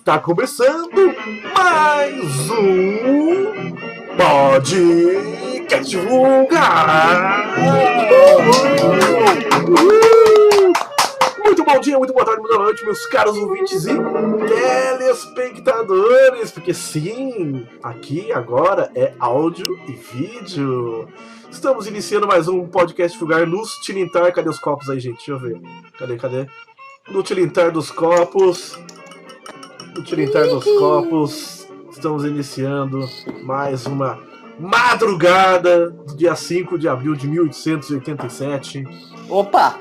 Está começando mais um podcast vulgar. Muito bom dia, muito boa tarde, muito boa noite, meus caros ouvintes e telespectadores, porque sim, aqui agora é áudio e vídeo. Estamos iniciando mais um podcast vulgar no Tilintar. Cadê os copos aí, gente? Deixa eu ver. Cadê? No Tilintar dos copos. No Tilintar dos copos. Estamos iniciando mais uma madrugada do dia 5 de abril de 1887. Opa!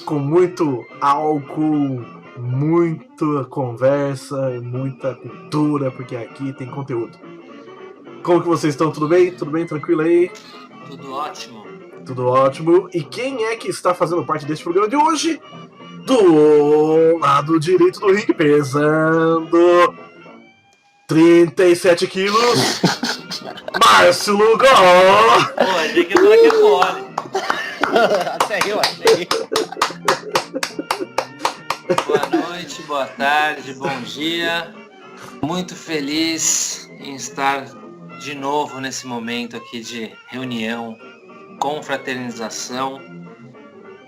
Com muito álcool, muita conversa e muita cultura, porque aqui tem conteúdo. Como que vocês estão? Tudo bem? Tudo bem? Tranquilo aí? Tudo ótimo. Tudo ótimo. E quem é que está fazendo parte deste programa de hoje? Do lado direito do ringue, pesando 37 quilos, Márcio Lugol. Pô, achei que eu que mole. Até eu achei. Boa noite, boa tarde, bom dia. Muito feliz em estar de novo nesse momento aqui de reunião, confraternização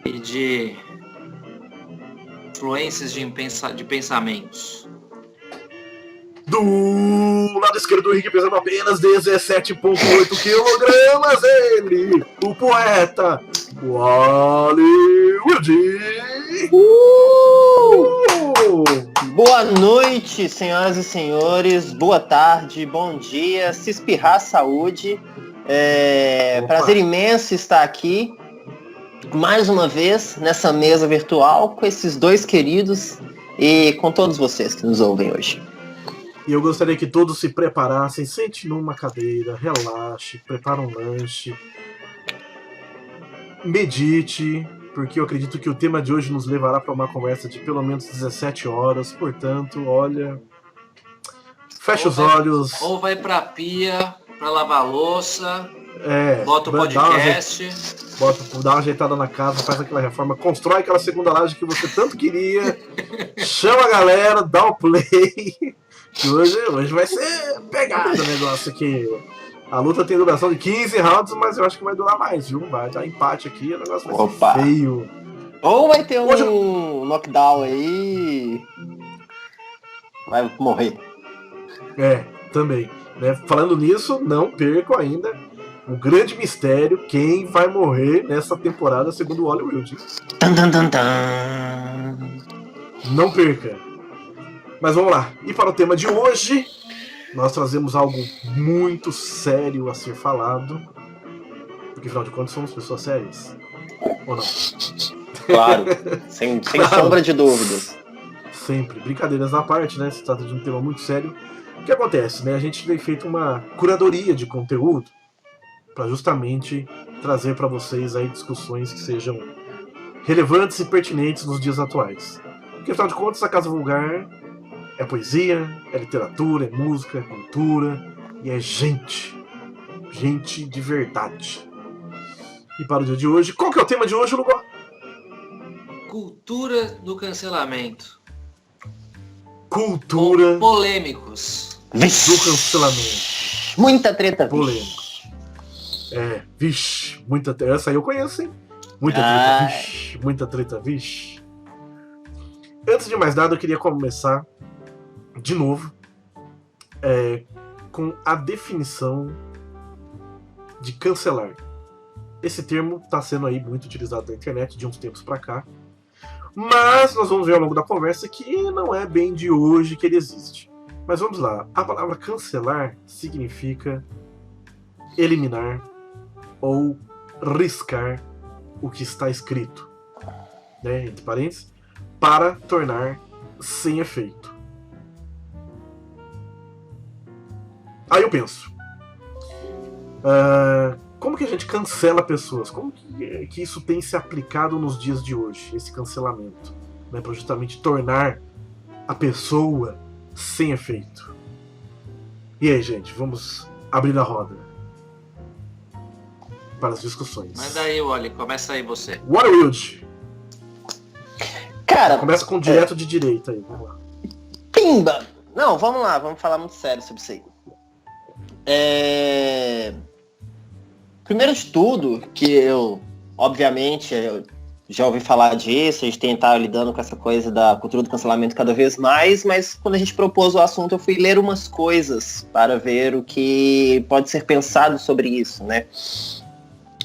e de influências de pensamentos. Do lado esquerdo do ringue, pesando apenas 17,8 quilogramas, ele, o poeta Hollywood. Boa noite, senhoras e senhores. Boa tarde, bom dia. Se espirrar, saúde. Prazer imenso estar aqui mais uma vez nessa mesa virtual com esses dois queridos e com todos vocês que nos ouvem hoje. E eu gostaria que todos se preparassem, sente numa cadeira, relaxe, prepare um lanche, medite, porque eu acredito que o tema de hoje nos levará para uma conversa de pelo menos 17 horas, portanto, olha, fecha os olhos. Ou vai pra pia, pra lavar a louça, bota o podcast. Dá uma ajeitada na casa, faz aquela reforma, constrói aquela segunda laje que você tanto queria, chama a galera, dá o play. Que hoje vai ser pegado o negócio aqui. A luta tem duração de 15 rounds, mas eu acho que vai durar mais, viu? Vai dar empate aqui, o negócio vai ser feio. Ou vai ter um knockdown aí. Vai morrer. Também. Né? Falando nisso, não percam ainda o grande mistério, quem vai morrer nessa temporada segundo o Hollywood. Não perca. Mas vamos lá. E para o tema de hoje, nós trazemos algo muito sério a ser falado. Porque, afinal de contas, somos pessoas sérias. Ou não? Claro. Sem sombra de dúvidas. Sempre. Brincadeiras à parte, né? Se trata de um tema muito sério. O que acontece, né? A gente tem feito uma curadoria de conteúdo para justamente trazer para vocês aí discussões que sejam relevantes e pertinentes nos dias atuais. Porque, afinal de contas, a Casa Vulgar é poesia, é literatura, é música, é cultura e é gente. Gente de verdade. E para o dia de hoje, qual que é o tema de hoje, Lugol? Cultura do cancelamento. Cultura polêmicos. Do cancelamento. Muita treta. Polêmico. Muita treta. Essa aí eu conheço, hein? Muita treta, vixe. Antes de mais nada, eu queria começar de novo com a definição de cancelar. Esse termo está sendo aí muito utilizado na internet de uns tempos para cá, mas nós vamos ver ao longo da conversa que não é bem de hoje que ele existe. Mas vamos lá, a palavra cancelar significa eliminar ou riscar o que está escrito, né, entre parênteses, para tornar sem efeito. Aí eu penso, como que a gente cancela pessoas? Como que isso tem se aplicado nos dias de hoje, esse cancelamento, né, para justamente tornar a pessoa sem efeito? E aí, gente, vamos abrir a roda para as discussões. Manda aí, Wally, começa aí você. Waterfield. Cara, Começa com direto de direita aí, vamos lá. Pimba! Não, vamos lá, vamos falar muito sério sobre isso aí. Primeiro de tudo, que obviamente, eu já ouvi falar disso, a gente tem estado lidando com essa coisa da cultura do cancelamento cada vez mais, mas quando a gente propôs o assunto, eu fui ler umas coisas para ver o que pode ser pensado sobre isso, né?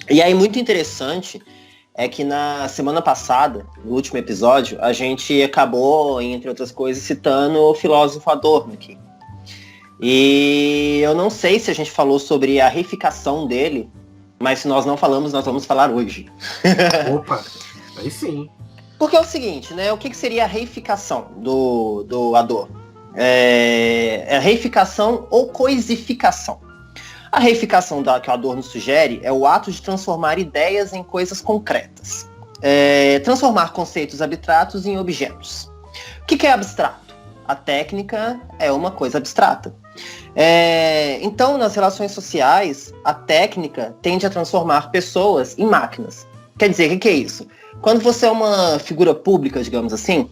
E aí, muito interessante é que na semana passada, no último episódio, a gente acabou, entre outras coisas, citando o filósofo Adorno aqui. E eu não sei se a gente falou sobre a reificação dele, mas se nós não falamos, nós vamos falar hoje. Opa, aí sim. Porque é o seguinte, né? O que seria a reificação do Adorno? É reificação ou coisificação. A reificação que o Adorno sugere é o ato de transformar ideias em coisas concretas. Transformar conceitos abstratos em objetos. O que é abstrato? A técnica é uma coisa abstrata. Então, nas relações sociais, a técnica tende a transformar pessoas em máquinas. Quer dizer, o que é isso? Quando você é uma figura pública, digamos assim,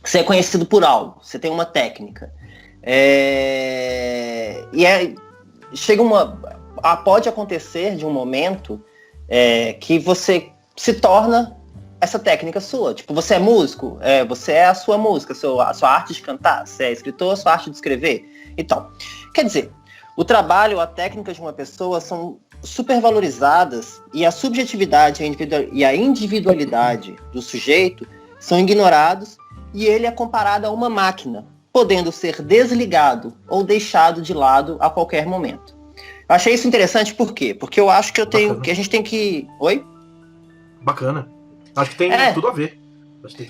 você é conhecido por algo, você tem uma técnica. Pode acontecer de um momento que você se torna essa técnica sua. Tipo, você é músico, você é a sua música, a sua arte de cantar, você é escritor, a sua arte de escrever. Então, quer dizer, o trabalho, a técnica de uma pessoa são supervalorizadas e a subjetividade e a individualidade do sujeito são ignorados e ele é comparado a uma máquina, podendo ser desligado ou deixado de lado a qualquer momento. Eu achei isso interessante por quê? Porque eu acho que a gente tem que... Oi? Bacana. Acho que tem tudo a ver.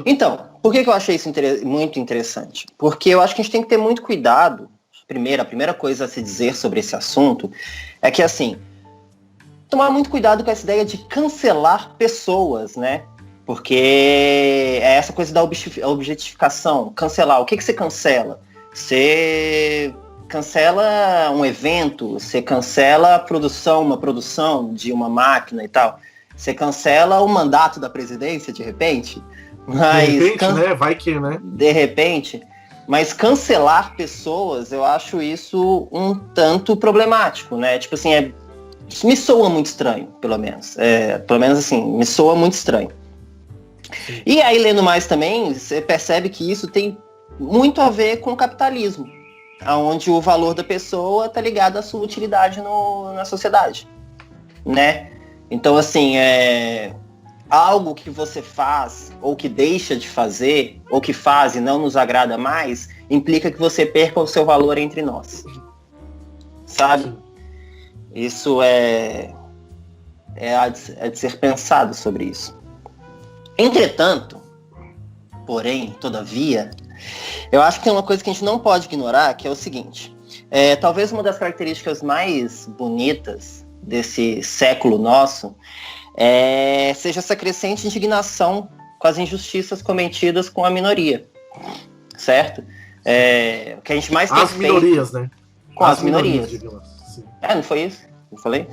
Então, por que eu achei isso muito interessante? Porque eu acho que a gente tem que ter muito cuidado. A primeira coisa a se dizer sobre esse assunto é que, assim, tomar muito cuidado com essa ideia de cancelar pessoas, né? Porque é essa coisa da objetificação. Cancelar. O que você cancela? Você cancela um evento, você cancela uma produção de uma máquina e tal. Você cancela o mandato da presidência, de repente. Mas, de repente, né? Vai que, né? De repente. Mas cancelar pessoas, eu acho isso um tanto problemático, né? Tipo assim, me soa muito estranho, pelo menos. Pelo menos assim, me soa muito estranho. E aí, lendo mais também, você percebe que isso tem muito a ver com o capitalismo, onde o valor da pessoa está ligado à sua utilidade na sociedade, né? Então, assim, algo que você faz, ou que deixa de fazer, ou que faz e não nos agrada mais, implica que você perca o seu valor entre nós. Sabe? Isso é de ser pensado sobre isso. Entretanto, porém, todavia, eu acho que tem uma coisa que a gente não pode ignorar, que é o seguinte. Talvez uma das características mais bonitas desse século nosso seja essa crescente indignação com as injustiças cometidas com a minoria, certo? O que a gente mais tem feito... As minorias, né? Com as minorias. Não foi isso? Eu falei?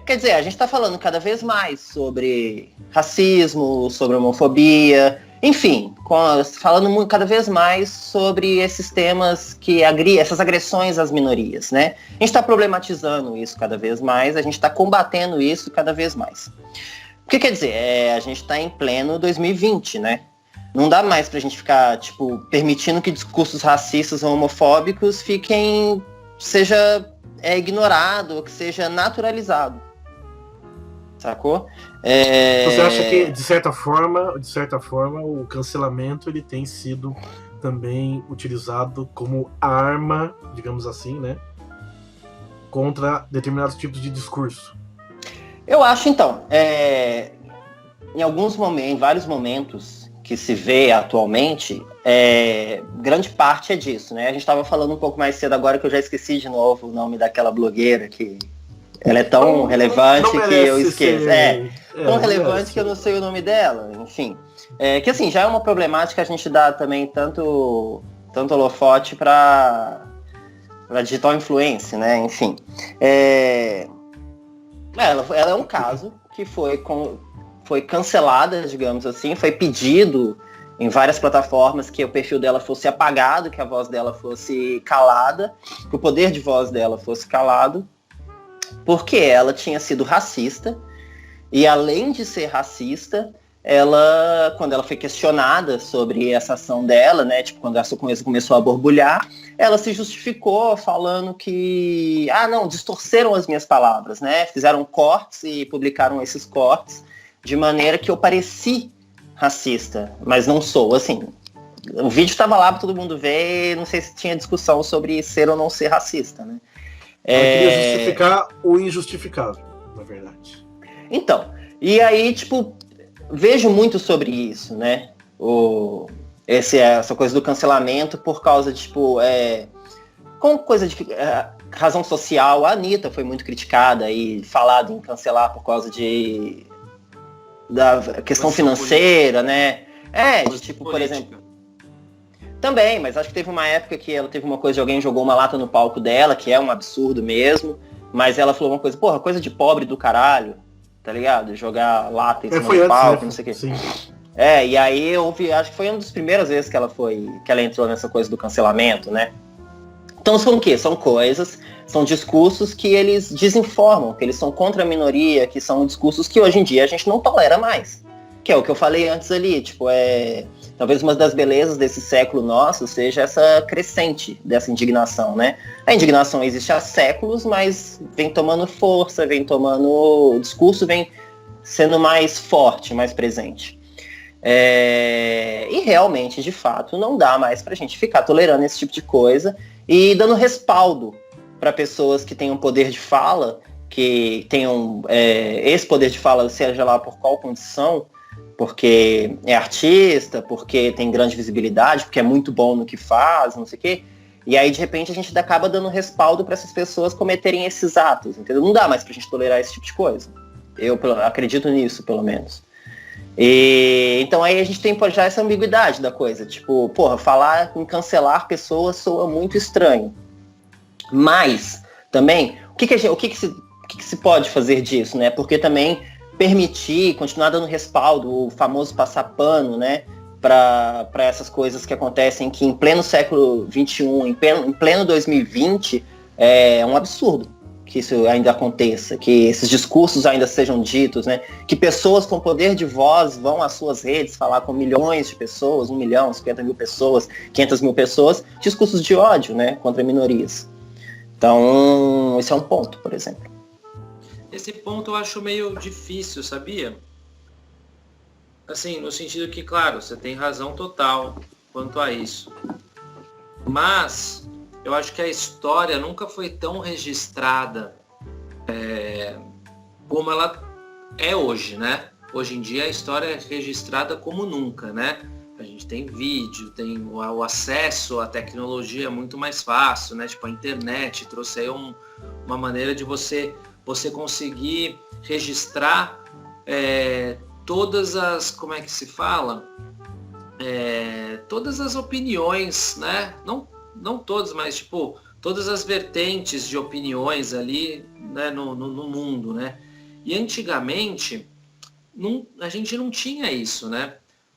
Quer dizer, a gente está falando cada vez mais sobre racismo, sobre homofobia, enfim, falando cada vez mais sobre esses temas essas agressões às minorias, né? A gente está problematizando isso cada vez mais, a gente está combatendo isso cada vez mais. O que quer dizer? A gente está em pleno 2020, né? Não dá mais pra gente ficar, tipo, permitindo que discursos racistas ou homofóbicos seja ignorado ou que seja naturalizado. Sacou? Você acha que, de certa forma, o cancelamento ele tem sido também utilizado como arma, digamos assim, né? Contra determinados tipos de discurso? Eu acho, então, em vários momentos que se vê atualmente, grande parte é disso, né? A gente estava falando um pouco mais cedo agora que eu já esqueci de novo o nome daquela blogueira que ela é tão relevante que eu esqueço. Tão relevante que eu não sei o nome dela, enfim. Que assim, já é uma problemática a gente dá também tanto holofote para digital influence, né? Enfim. Ela é um caso que foi cancelada, digamos assim, foi pedido em várias plataformas, que o perfil dela fosse apagado, que a voz dela fosse calada, que o poder de voz dela fosse calado, porque ela tinha sido racista, e além de ser racista, ela, quando ela foi questionada sobre essa ação dela, né, tipo, quando essa coisa começou a borbulhar, ela se justificou falando que, não, distorceram as minhas palavras, né, fizeram cortes e publicaram esses cortes de maneira que eu pareci racista, mas não sou, assim, o vídeo estava lá para todo mundo ver, não sei se tinha discussão sobre ser ou não ser racista, né. Ela queria justificar o injustificável, na verdade. Então, e aí, tipo, vejo muito sobre isso, né, essa coisa do cancelamento por causa de, tipo, com coisa de razão social. A Anitta foi muito criticada e falado em cancelar por causa da questão financeira, né? De tipo, por exemplo. Também, mas acho que teve uma época que ela teve uma coisa de alguém jogou uma lata no palco dela, que é um absurdo mesmo, mas ela falou uma coisa, porra, coisa de pobre do caralho, tá ligado? Jogar lata em cima do palco, né? Não sei o quê. Sim. E aí eu ouvi, acho que foi uma das primeiras vezes que ela entrou nessa coisa do cancelamento, né? Então são o quê? São discursos que eles desinformam, que eles são contra a minoria, que são discursos que hoje em dia a gente não tolera mais. Que é o que eu falei antes ali, tipo, talvez uma das belezas desse século nosso seja essa crescente dessa indignação, né? A indignação existe há séculos, mas vem tomando força, o discurso vem sendo mais forte, mais presente. E realmente, de fato, não dá mais pra gente ficar tolerando esse tipo de coisa e dando respaldo para pessoas que tenham poder de fala, que tenham esse poder de fala, seja lá por qual condição, porque é artista, porque tem grande visibilidade, porque é muito bom no que faz, não sei o quê. E aí, de repente, a gente acaba dando respaldo para essas pessoas cometerem esses atos, entendeu? Não dá mais pra gente tolerar esse tipo de coisa. Eu acredito nisso, pelo menos. E então aí a gente tem já essa ambiguidade da coisa, tipo, porra, falar em cancelar pessoas soa muito estranho. Mas também, o que se pode fazer disso, né? Porque também permitir, continuar dando respaldo, o famoso passar pano, né? Para essas coisas que acontecem que em pleno século XXI, em pleno 2020, é um absurdo que isso ainda aconteça, que esses discursos ainda sejam ditos, né? Que pessoas com poder de voz vão às suas redes falar com milhões de pessoas, 1 milhão, 50 mil pessoas, 500 mil pessoas, discursos de ódio, né? Contra minorias. Então, esse é um ponto, por exemplo. Esse ponto eu acho meio difícil, sabia? Assim, no sentido que, claro, você tem razão total quanto a isso. Mas eu acho que a história nunca foi tão registrada como ela é hoje, né? Hoje em dia a história é registrada como nunca, né? A gente tem vídeo, tem o acesso à tecnologia muito mais fácil, né? Tipo, a internet trouxe aí uma maneira de você conseguir registrar todas as, como é que se fala? Todas as opiniões, né? Não todas, mas tipo, todas as vertentes de opiniões ali, né, no mundo, né? E antigamente, a gente não tinha isso, né?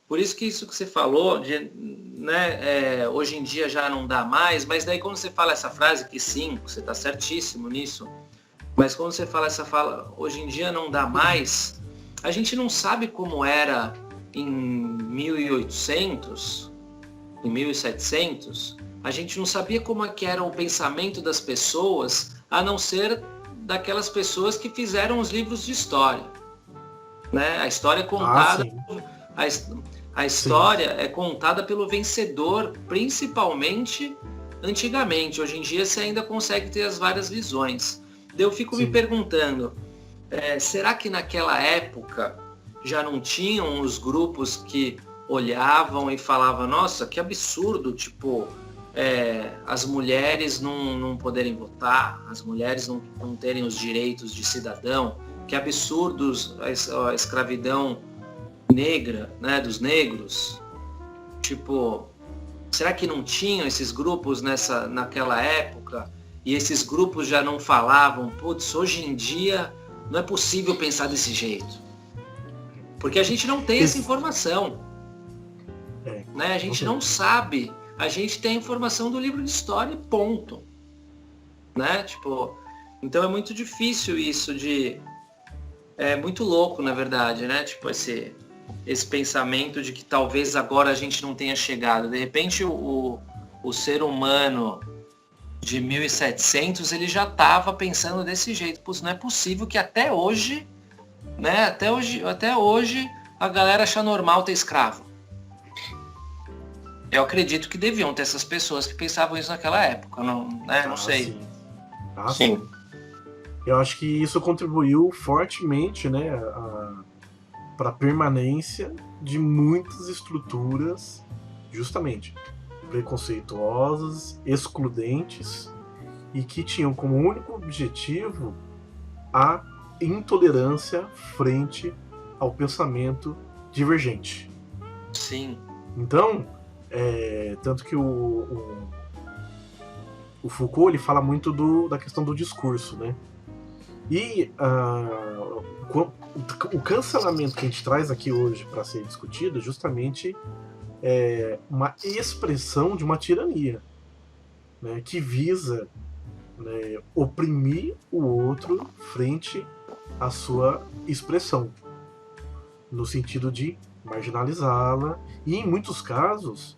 Por isso que você falou, né, hoje em dia já não dá mais, mas daí quando você fala essa frase, que sim, você está certíssimo nisso, mas quando você fala hoje em dia não dá mais, a gente não sabe como era em 1800, em 1700, a gente não sabia como é que era o pensamento das pessoas, a não ser daquelas pessoas que fizeram os livros de história, né? A história é contada, a história é contada pelo vencedor, principalmente antigamente. Hoje em dia você ainda consegue ter as várias visões. Eu fico me perguntando, será que naquela época já não tinham os grupos que olhavam e falavam, nossa, que absurdo, tipo, as mulheres não poderem votar, as mulheres não terem os direitos de cidadão, que absurdos a escravidão negra, né, dos negros. Tipo, será que não tinham esses grupos naquela época? E esses grupos já não falavam, putz, hoje em dia não é possível pensar desse jeito. Porque a gente não tem essa informação. né? A gente não sabe, a gente tem a informação do livro de história e ponto. Né? Tipo, então é muito difícil isso é muito louco, na verdade, né? Tipo, esse pensamento de que talvez agora a gente não tenha chegado. De repente o ser humano de 1700, ele já estava pensando desse jeito. Pô, não é possível que até hoje, né? Até hoje a galera acha normal ter escravo. Eu acredito que deviam ter essas pessoas que pensavam isso naquela época, não sei. Sim. Eu acho que isso contribuiu fortemente, né, para a permanência de muitas estruturas, justamente preconceituosas, excludentes e que tinham como único objetivo a intolerância frente ao pensamento divergente. Sim. Então, tanto que o Foucault ele fala muito da questão do discurso, né? E o cancelamento que a gente traz aqui hoje para ser discutido justamente é uma expressão de uma tirania, né, que visa, né, oprimir o outro frente à sua expressão, no sentido de marginalizá-la e, em muitos casos,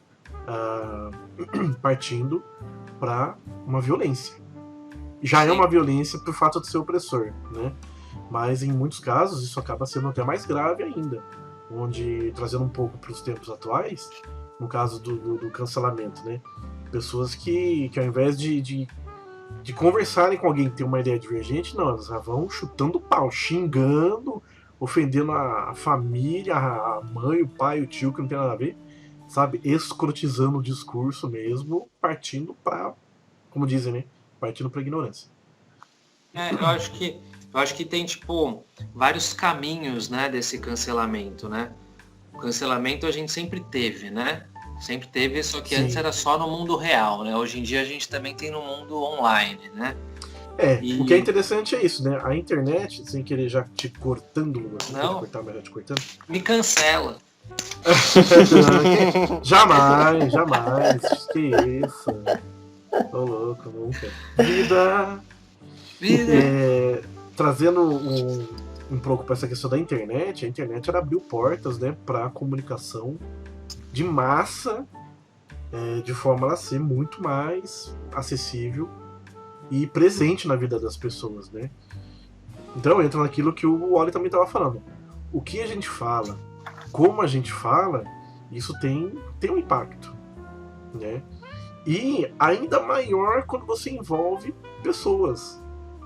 partindo para uma violência. Já é uma violência por fato de ser opressor, né? Mas em muitos casos isso acaba sendo até mais grave ainda, onde, trazendo um pouco para os tempos atuais, no caso do cancelamento, né? Pessoas que ao invés de conversarem com alguém que tem uma ideia divergente, não, elas já vão chutando pau, xingando, ofendendo a família, a mãe, o pai, o tio, que não tem nada a ver, sabe? Escrotizando o discurso mesmo, partindo para, como dizem, né? Partindo para ignorância. Eu acho que tem, tipo, vários caminhos, né, desse cancelamento, né? O cancelamento a gente sempre teve, né? Sempre teve, só que antes era só no mundo real, né? Hoje em dia a gente também tem no mundo online, né? O que é interessante é isso, né? A internet, sem querer já te cortando, não cortar, mas já te cortando. Me cancela. Jamais. Que isso? Tô louco, nunca. Vida. Trazendo um pouco para essa questão da internet, a internet ela abriu portas, né, para a comunicação de massa, de forma a ser muito mais acessível e presente na vida das pessoas, né? Então entra naquilo que o Wally também estava falando. O que a gente fala, como a gente fala, isso tem um impacto, né? E ainda maior quando você envolve pessoas.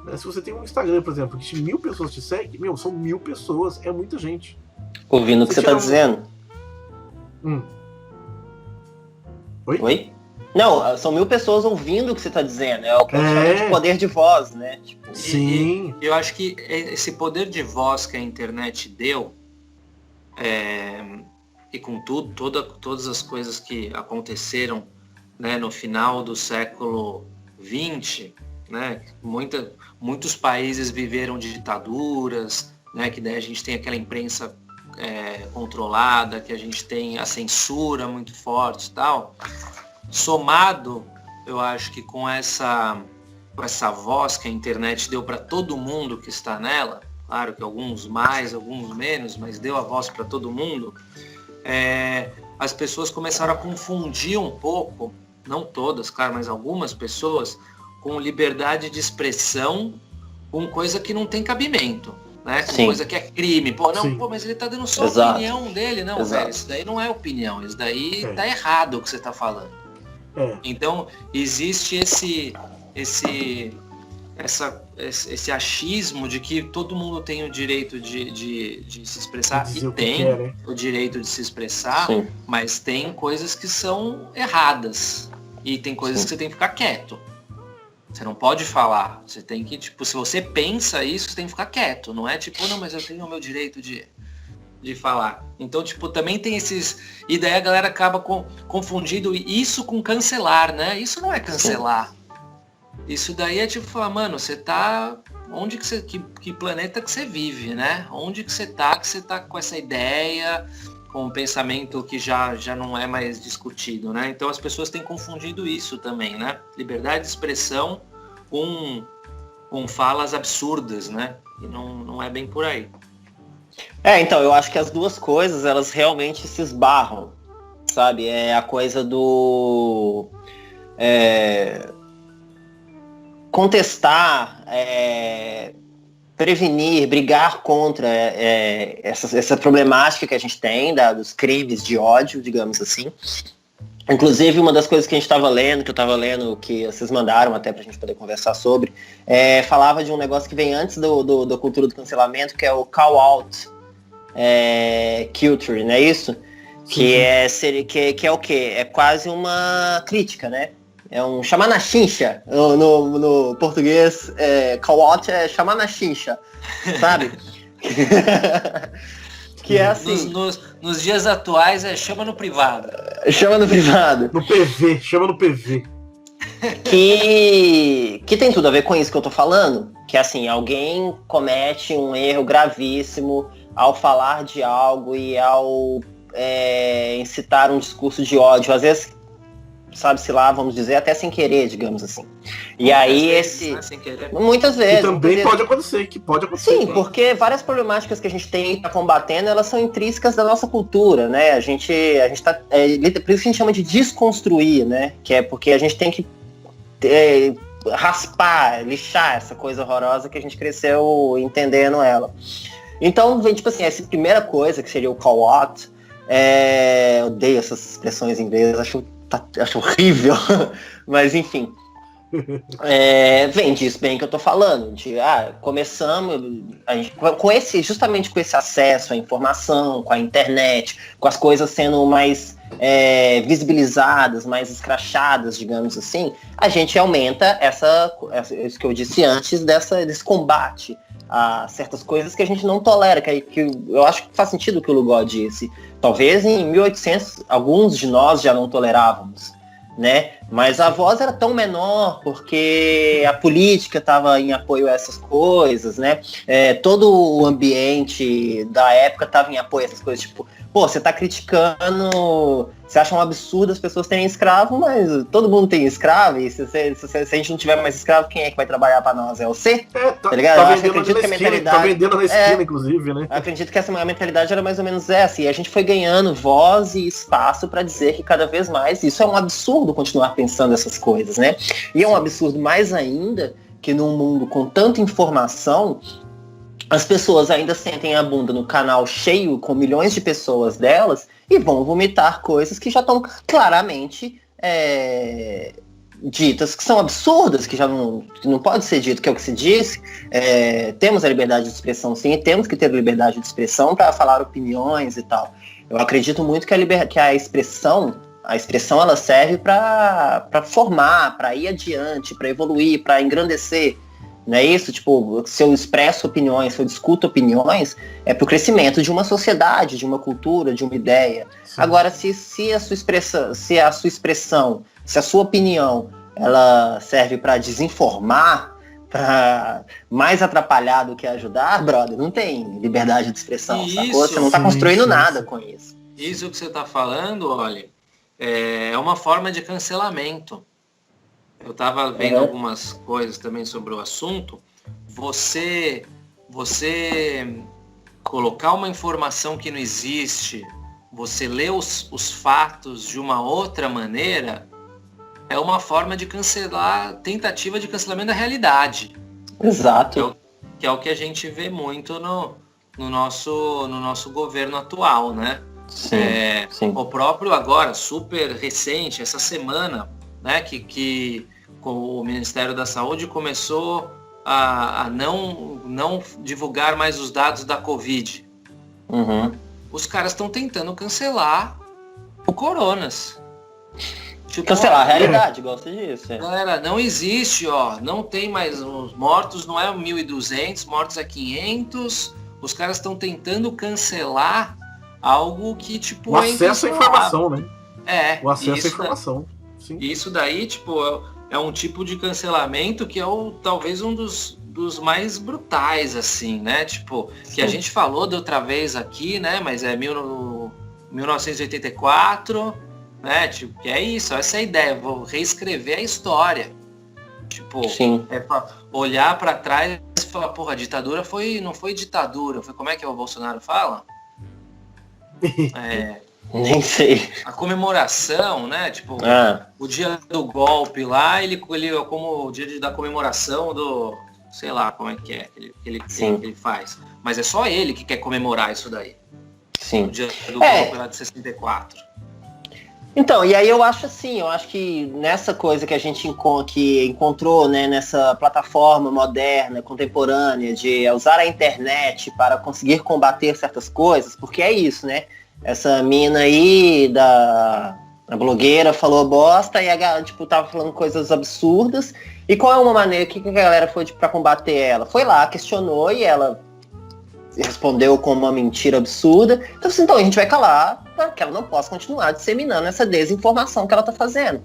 Né? Se você tem um Instagram, por exemplo, que 1000 pessoas te seguem, são 1000 pessoas, é muita gente. Ouvindo o que você tá dizendo. Oi? Não, são 1000 pessoas ouvindo o que você tá dizendo. É o que a gente chama de poder de voz, né? Tipo, sim. E eu acho que esse poder de voz que a internet deu, e com todas as coisas que aconteceram, né, no final do século XX, né, muitos países viveram de ditaduras, né, que daí a gente tem aquela imprensa controlada, que a gente tem a censura muito forte e tal. Somado, eu acho que com essa voz que a internet deu para todo mundo que está nela, claro que alguns mais, alguns menos, mas deu a voz para todo mundo, as pessoas começaram a confundir um pouco, não todas, claro, mas algumas pessoas, com liberdade de expressão, com coisa que não tem cabimento, né? Com coisa que é crime. Mas ele tá dando só a opinião dele. Não, velho, isso daí não é opinião, isso daí tá errado o que você tá falando. Então, existe esse achismo de que todo mundo tem o direito de se expressar, e tem o direito de se expressar, mas tem coisas que são erradas. E tem coisas que você tem que ficar quieto. Você não pode falar. Você tem que, tipo, se você pensa isso, você tem que ficar quieto. Não é tipo, não, mas eu tenho o meu direito de falar. Então, tipo, também tem esses... E daí a galera acaba confundindo isso com cancelar, né? Isso não é cancelar. Isso daí é tipo falar, mano, você tá... Onde que planeta que você vive, né? Onde que você tá com essa ideia, com um pensamento que já não é mais discutido, né? Então as pessoas têm confundido isso também, né? Liberdade de expressão com falas absurdas, né? E não é bem por aí. Então, eu acho que as duas coisas, elas realmente se esbarram, sabe? É a coisa do contestar, prevenir, brigar contra essa problemática que a gente tem dos crimes de ódio, digamos assim. Inclusive, uma das coisas que que eu estava lendo, que vocês mandaram até pra gente poder conversar sobre, falava de um negócio que vem antes da cultura do cancelamento, que é o call out culture, não é isso? Que é o quê? É quase uma crítica, né? É um chamar na chincha, no português, call out é chamar na chincha, sabe? Que é assim. Nos dias atuais chama no privado. Chama no privado. No PV, chama no PV. Que tem tudo a ver com isso que eu tô falando. Que assim, alguém comete um erro gravíssimo ao falar de algo e ao incitar um discurso de ódio. Às vezes, sabe-se lá, vamos dizer, até sem querer, digamos assim. E aí vezes, né, sem querer. Muitas vezes. Que também pode acontecer, Sim, porque várias problemáticas que a gente tem tá combatendo, elas são intrínsecas da nossa cultura, né? A gente tá. Por isso que a gente chama de desconstruir, né? Que é porque a gente tem que raspar, lixar essa coisa horrorosa que a gente cresceu entendendo ela. Então, vem tipo assim, essa primeira coisa, que seria o call out, eu odeio essas expressões em inglês, acho horrível, mas enfim. Vem disso bem que eu tô falando, começamos justamente com esse acesso à informação, com a internet, com as coisas sendo mais visibilizadas, mais escrachadas, digamos assim, a gente aumenta isso que eu disse antes, desse combate a certas coisas que a gente não tolera, que eu acho que faz sentido o que o Lugol disse. Talvez em 1800 alguns de nós já não tolerávamos, né? Mas a voz era tão menor porque a política estava em apoio a essas coisas, né? Todo o ambiente da época estava em apoio a essas coisas, tipo, você tá criticando, você acha um absurdo as pessoas terem escravo, mas todo mundo tem escravo, e se a gente não tiver mais escravo, quem é que vai trabalhar para nós? É você? Tá ligado? Tá vendendo na esquina, inclusive, né? Acredito que a mentalidade era mais ou menos essa, e a gente foi ganhando voz e espaço para dizer que cada vez mais isso é um absurdo continuar pensando essas coisas, né? E é um absurdo mais ainda que num mundo com tanta informação, as pessoas ainda sentem a bunda no canal cheio com milhões de pessoas delas e vão vomitar coisas que já estão claramente ditas, que são absurdas, que já não pode ser dito, que é o que se diz. Temos a liberdade de expressão, sim, e temos que ter liberdade de expressão para falar opiniões e tal. Eu acredito muito que a expressão ela serve para formar, para ir adiante, para evoluir, para engrandecer. Não é isso? Tipo, se eu expresso opiniões, se eu discuto opiniões, é pro crescimento de uma sociedade, de uma cultura, de uma ideia. Sim. Agora, se a sua expressão, se a sua opinião, ela serve para desinformar, para mais atrapalhar do que ajudar, brother, não tem liberdade de expressão, sacou? Você não tá construindo nada com isso. Isso que você tá falando, olha, é uma forma de cancelamento. Eu estava vendo algumas coisas também sobre o assunto. Você colocar uma informação que não existe, você ler os fatos de uma outra maneira, é uma forma de tentativa de cancelamento da realidade. Exato. Que é o que a gente vê muito no nosso governo atual, né? Sim. O próprio agora, super recente, essa semana, né, que o Ministério da Saúde começou a não divulgar mais os dados da Covid. Uhum. Os caras estão tentando cancelar o Coronas. Tipo, cancelar a realidade, gosta disso. Galera, não existe, não tem mais os mortos, não é 1.200, mortos é 500. Os caras estão tentando cancelar algo que, tipo, o acesso à informação, né? O acesso à informação. Sim. Isso daí, tipo, é um tipo de cancelamento que é talvez um dos mais brutais, assim, né? Tipo, que a gente falou da outra vez aqui, né? Mas 1984, né? Tipo, que é isso, essa é a ideia, vou reescrever a história. Tipo, Sim. é pra olhar pra trás e falar, porra, a ditadura não foi ditadura, foi como é que o Bolsonaro fala? Nem sei. A comemoração, né? Tipo, o dia do golpe lá, ele como o dia da comemoração do, sei lá como é que ele faz. Mas é só ele que quer comemorar isso daí. Sim. O dia do golpe lá de 64. Então, e aí eu acho que nessa coisa que a gente encontrou, né, nessa plataforma moderna, contemporânea, de usar a internet para conseguir combater certas coisas, porque é isso, né? Essa mina aí, a blogueira, falou bosta e tava falando coisas absurdas. E qual é uma maneira, que a galera foi pra combater ela? Foi lá, questionou e ela respondeu com uma mentira absurda. Então a gente vai calar para que ela não possa continuar disseminando essa desinformação que ela tá fazendo.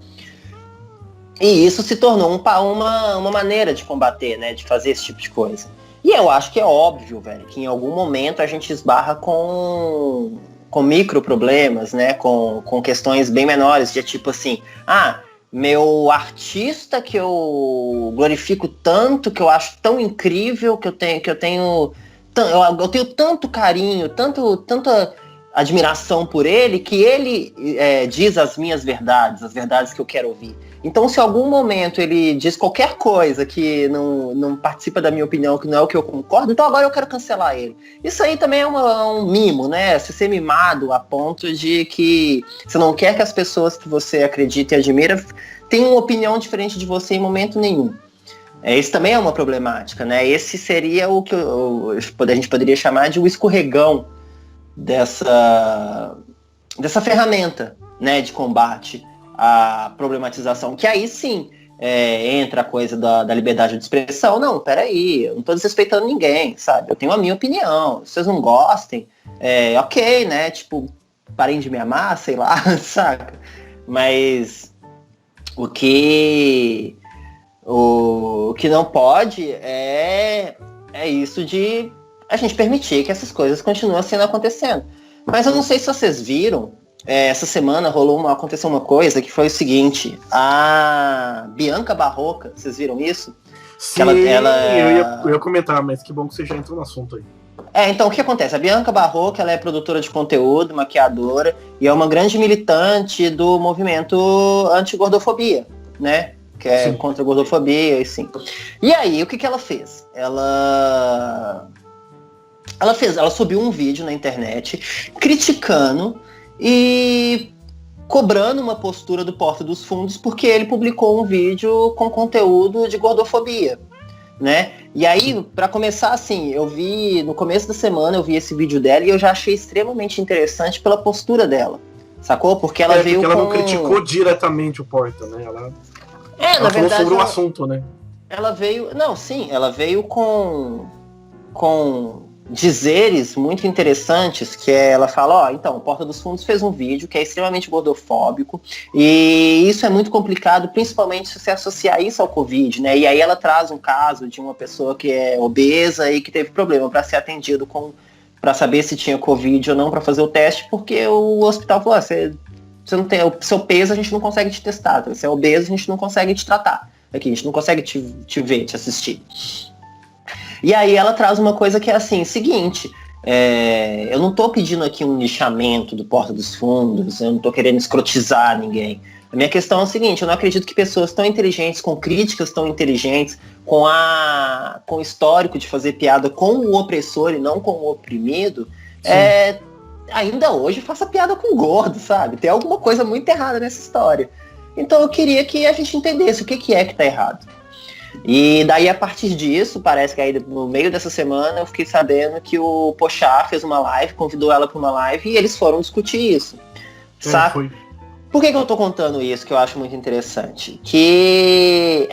E isso se tornou uma maneira de combater, né? De fazer esse tipo de coisa. E eu acho que é óbvio, velho, que em algum momento a gente esbarra com micro problemas, né? Com questões bem menores, de tipo assim, meu artista que eu glorifico tanto, que eu acho tão incrível, que eu tenho tanto carinho, tanta admiração por ele, que ele diz as minhas verdades, as verdades que eu quero ouvir. Então, se em algum momento ele diz qualquer coisa que não participa da minha opinião, que não é o que eu concordo, então agora eu quero cancelar ele. Isso aí também é um mimo, né? Se ser mimado a ponto de que você não quer que as pessoas que você acredita e admira tenham uma opinião diferente de você em momento nenhum. Isso também é uma problemática, né? Esse seria o que a gente poderia chamar de o escorregão dessa ferramenta, né, de combate à problematização, que aí sim entra a coisa da liberdade de expressão. Não, peraí, eu não tô desrespeitando ninguém, sabe? Eu tenho a minha opinião, se vocês não gostem, ok, né? Tipo, parem de me amar, sei lá, saca? Mas o que não pode é isso de a gente permitir que essas coisas continuem sendo acontecendo. Mas eu não sei se vocês viram, essa semana aconteceu uma coisa que foi o seguinte, a Bianca Barroca, vocês viram isso? Sim, eu ia comentar, mas que bom que você já entrou no assunto aí. Então o que acontece? A Bianca Barroca, ela é produtora de conteúdo, maquiadora, e é uma grande militante do movimento anti-gordofobia, né? Que é contra a gordofobia, assim. E aí, o que ela fez? Ela subiu um vídeo na internet criticando e cobrando uma postura do Porta dos Fundos porque ele publicou um vídeo com conteúdo de gordofobia, né? E aí, para começar, assim, eu vi, no começo da semana, eu vi esse vídeo dela e eu já achei extremamente interessante pela postura dela, sacou? Porque ela veio porque ela não criticou diretamente o Porta, né? Ela na verdade, falou sobre o assunto, né? Ela veio com dizeres muito interessantes, que ela fala, então, o Porta dos Fundos fez um vídeo que é extremamente gordofóbico, e isso é muito complicado, principalmente se você associar isso ao Covid, né? E aí ela traz um caso de uma pessoa que é obesa e que teve problema para ser atendido para saber se tinha Covid ou não, para fazer o teste, porque o hospital falou, você não tem o seu peso, a gente não consegue te testar, você é obeso, a gente não consegue te tratar, aqui a gente não consegue te ver, te assistir. E aí ela traz uma coisa que é assim, seguinte, eu não tô pedindo aqui um lixamento do Porta dos Fundos, eu não tô querendo escrotizar ninguém. A minha questão é o seguinte, eu não acredito que pessoas tão inteligentes, com críticas tão inteligentes, com o histórico de fazer piada com o opressor e não com o oprimido, ainda hoje faça piada com gordo, sabe? Tem alguma coisa muito errada nessa história. Então eu queria que a gente entendesse o que é que tá errado. E daí, a partir disso, parece que aí no meio dessa semana eu fiquei sabendo que o Pochá fez uma live, convidou ela para uma live e eles foram discutir isso. Sabe? Por que eu tô contando isso, que eu acho muito interessante? Que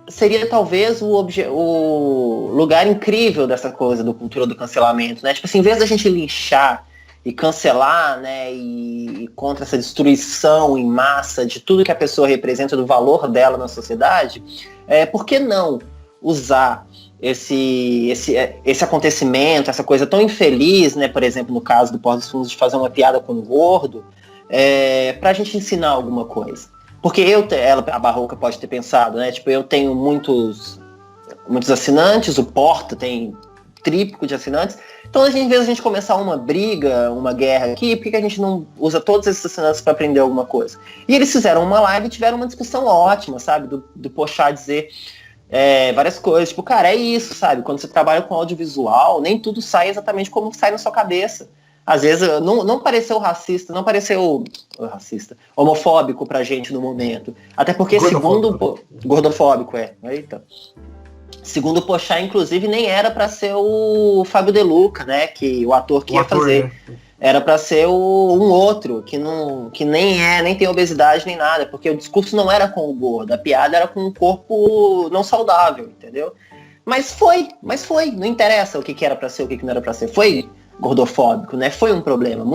seria talvez o lugar incrível dessa coisa do cultura do cancelamento, né? Tipo assim, em vez da gente linchar e cancelar, né, e contra essa destruição em massa de tudo que a pessoa representa, do valor dela na sociedade, por que não usar esse acontecimento, essa coisa tão infeliz, né? Por exemplo, no caso do Porta dos Fundos, de fazer uma piada com o gordo, pra gente ensinar alguma coisa. Porque a Barroca pode ter pensado, né? Tipo, eu tenho muitos assinantes, o Porta tem tríplico de assinantes. Então, às vezes a gente começar uma briga, uma guerra aqui, por que a gente não usa todos esses assinantes para aprender alguma coisa? E eles fizeram uma live e tiveram uma discussão ótima, sabe? Do Porchat dizer várias coisas. Tipo, cara, é isso, sabe? Quando você trabalha com audiovisual, nem tudo sai exatamente como sai na sua cabeça. Às vezes não pareceu racista, não pareceu homofóbico pra gente no momento. Até porque gordofóbico, eita. Segundo o Porchat, inclusive, nem era pra ser o Fábio De Luca, né? Que o ator que ia fazer. Né? Era pra ser um outro, que nem tem obesidade nem nada, porque o discurso não era com o gordo, a piada era com um corpo não saudável, entendeu? Mas foi, não interessa o que era pra ser, o que não era pra ser. Foi gordofóbico, né? Foi um problema.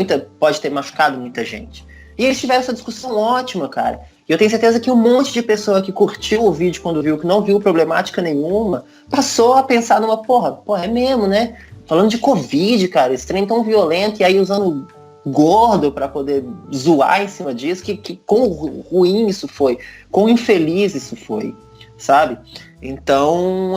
Pode ter machucado muita gente. E eles tiveram essa discussão ótima, cara. E eu tenho certeza que um monte de pessoa que curtiu o vídeo quando viu, que não viu problemática nenhuma, passou a pensar numa porra, é mesmo, né? Falando de Covid, cara, esse trem tão violento, e aí usando gordo pra poder zoar em cima disso, que quão ruim isso foi, quão infeliz isso foi, sabe? Então,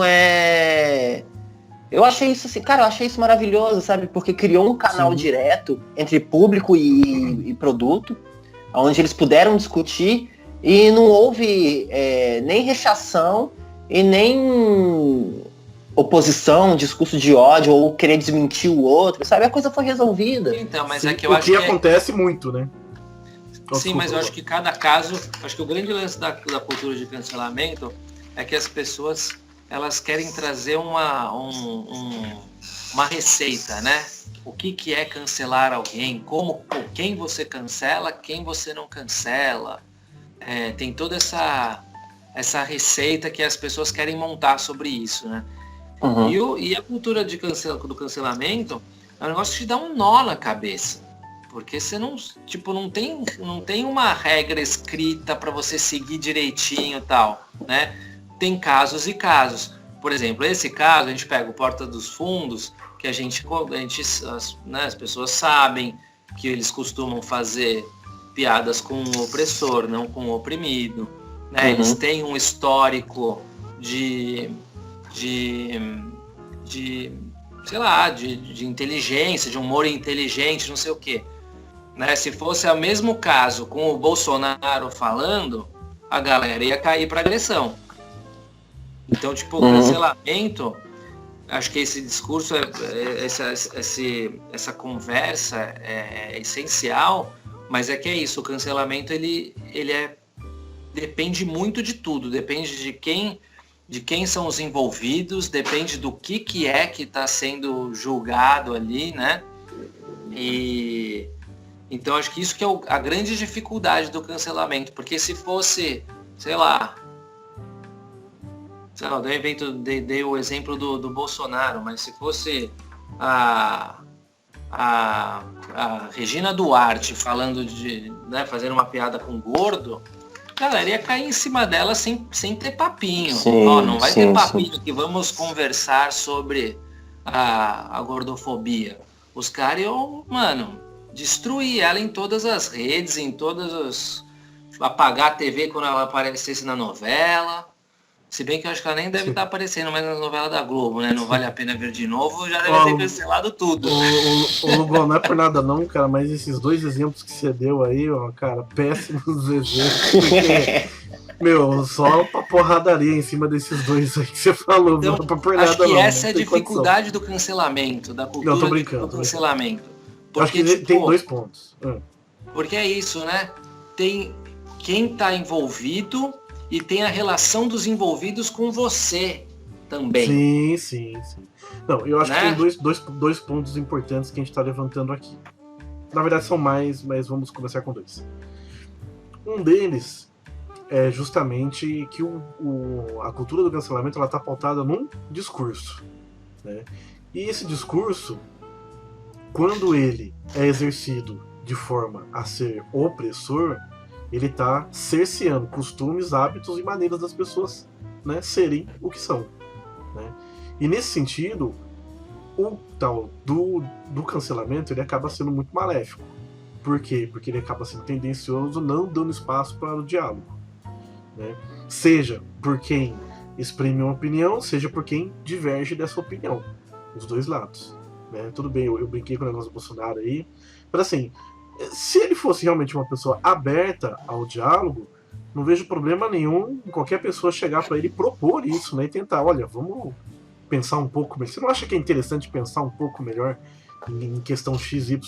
eu achei isso assim, cara, eu achei isso maravilhoso, sabe? Porque criou um canal direto entre público e produto, onde eles puderam discutir e não houve nem rechação e nem oposição, discurso de ódio ou querer desmentir o outro, sabe? A coisa foi resolvida. Então, mas é que eu acho que acontece muito, né? Sim, mas eu acho que cada caso, acho que o grande lance da cultura de cancelamento é que as pessoas, elas querem trazer uma receita, né? O que é cancelar alguém, quem você cancela, quem você não cancela. Tem toda essa receita que as pessoas querem montar sobre isso, né? Uhum. E a cultura do cancelamento é um negócio que te dá um nó na cabeça. Porque você não tem uma regra escrita para você seguir direitinho e tal, né? Tem casos e casos. Por exemplo, esse caso, a gente pega o Porta dos Fundos, que as pessoas sabem que eles costumam fazer piadas com o opressor, não com o oprimido. Né? Uhum. Eles têm um histórico de inteligência, de humor inteligente, não sei o quê. Né? Se fosse o mesmo caso com o Bolsonaro falando, a galera ia cair para agressão. Então, o cancelamento, acho que esse discurso, essa conversa é essencial, mas é isso, o cancelamento ele depende muito de tudo, depende de quem são os envolvidos, depende do que é que está sendo julgado ali, né? E então acho que isso que é a grande dificuldade do cancelamento, porque se fosse, dei o exemplo do Bolsonaro, mas se fosse a Regina Duarte falando fazendo uma piada com gordo, a galera ia cair em cima dela sem ter papinho. Não vai ter papinho que vamos conversar sobre a gordofobia. Os caras iam, destruir ela em todas as redes, apagar a TV quando ela aparecesse na novela. Se bem que eu acho que ela nem deve estar aparecendo mais na novela da Globo, né? Não vale a pena ver de novo, já deve ter cancelado tudo. O Lugol, não é por nada não, cara, mas esses dois exemplos que você deu aí, cara, péssimos exemplos. Porque, só pra porradaria em cima desses dois aí que você falou. Então, não é por nada acho que não, essa é a dificuldade do cancelamento, da cultura do cancelamento. Porque, acho que tem dois pontos. Porque é isso, né? Tem quem tá envolvido e tem a relação dos envolvidos com você também. Sim. Não, eu acho que tem dois pontos importantes que a gente está levantando aqui. Na verdade são mais, mas vamos começar com dois. Um deles é justamente que a cultura do cancelamento ela está pautada num discurso. Né? E esse discurso, quando ele é exercido de forma a ser opressor, ele está cerceando costumes, hábitos e maneiras das pessoas, né, serem o que são. Né? E nesse sentido, o tal do cancelamento ele acaba sendo muito maléfico. Por quê? Porque ele acaba sendo tendencioso, não dando espaço para o diálogo, né? Seja por quem exprime uma opinião, seja por quem diverge dessa opinião. Os dois lados, né? Tudo bem, eu brinquei com o negócio do Bolsonaro aí, mas assim, se ele fosse realmente uma pessoa aberta ao diálogo, não vejo problema nenhum em qualquer pessoa chegar para ele e propor isso, né? E tentar, olha, vamos pensar um pouco melhor. Você não acha que é interessante pensar um pouco melhor em questão XYZ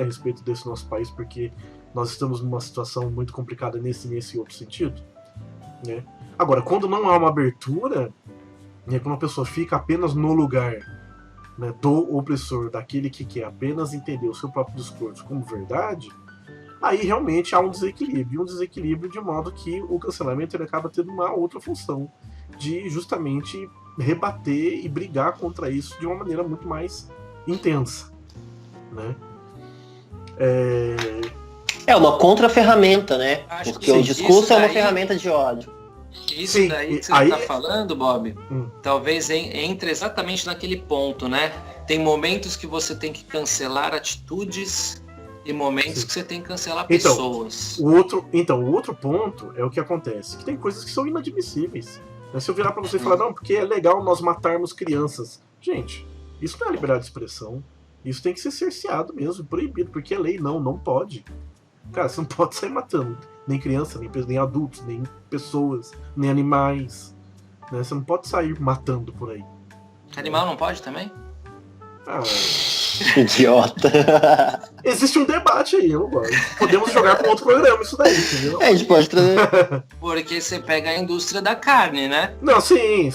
a respeito desse nosso país, porque nós estamos numa situação muito complicada nesse e outro sentido, né? Agora, quando não há uma abertura, né, quando a pessoa fica apenas no lugar, né, do opressor, daquele que quer apenas entender o seu próprio discurso como verdade, aí realmente há um desequilíbrio de modo que o cancelamento ele acaba tendo uma outra função, de justamente rebater e brigar contra isso de uma maneira muito mais intensa, né? É uma contra-ferramenta, né? Acho Porque que o discurso é uma daí- ferramenta de ódio. Isso Sim, daí que você aí- está falando, Bob, talvez entre exatamente naquele ponto, né? Tem momentos que você tem que cancelar atitudes e momentos Sim. que você tem que cancelar Então, pessoas. O outro ponto é o que acontece, que tem coisas que são inadmissíveis. Né? Se eu virar pra você e falar, não, porque é legal nós matarmos crianças. Gente, isso não é liberdade de expressão. Isso tem que ser cerceado mesmo, proibido, porque é lei, não pode. Cara, você não pode sair matando nem criança, nem adultos, nem pessoas, nem animais. Né? Você não pode sair matando por aí. Animal não pode também? Ah, Idiota. existe um debate aí, eu não gosto. Podemos jogar com outro programa isso daí, entendeu? A gente pode trazer. Porque você pega a indústria da carne, né? Não, sim.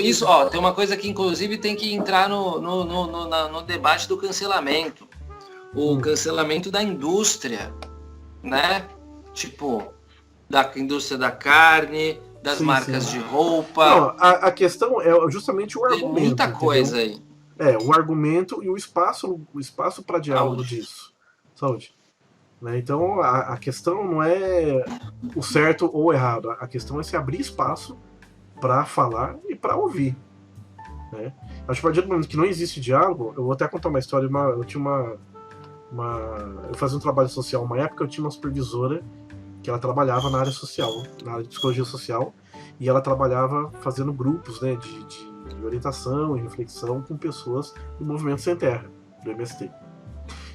Isso, ó, tem uma coisa que inclusive tem que entrar no debate do cancelamento. O cancelamento da indústria, né? Tipo, da indústria da carne, das Sim, marcas sim. de roupa. Não, a questão é justamente o Tem argumento. muita entendeu? coisa aí. O argumento e o espaço para diálogo Saúde. disso. Saúde. Né? Então a questão não é o certo ou o errado. A questão é se abrir espaço para falar e para ouvir. Né? Acho que a partir do momento que não existe diálogo, eu vou até contar uma história. Eu tinha eu fazia um trabalho social uma época, eu tinha uma supervisora que ela trabalhava na área social, na área de psicologia social, e ela trabalhava fazendo grupos, né, de orientação e reflexão com pessoas do Movimento Sem Terra, do MST.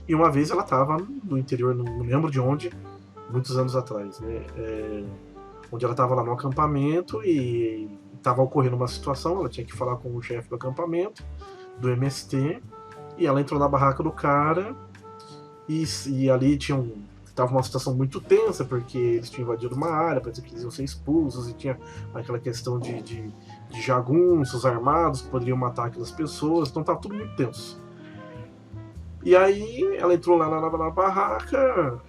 E uma vez ela estava no interior, não lembro de onde, muitos anos atrás, né, onde ela estava lá no acampamento e estava ocorrendo uma situação, ela tinha que falar com o chefe do acampamento, do MST, e ela entrou na barraca do cara e ali tava uma situação muito tensa, porque eles tinham invadido uma área, parecia que eles iam ser expulsos, e tinha aquela questão de jagunços armados que poderiam matar aquelas pessoas, então tava tudo muito tenso. E aí ela entrou lá na barraca,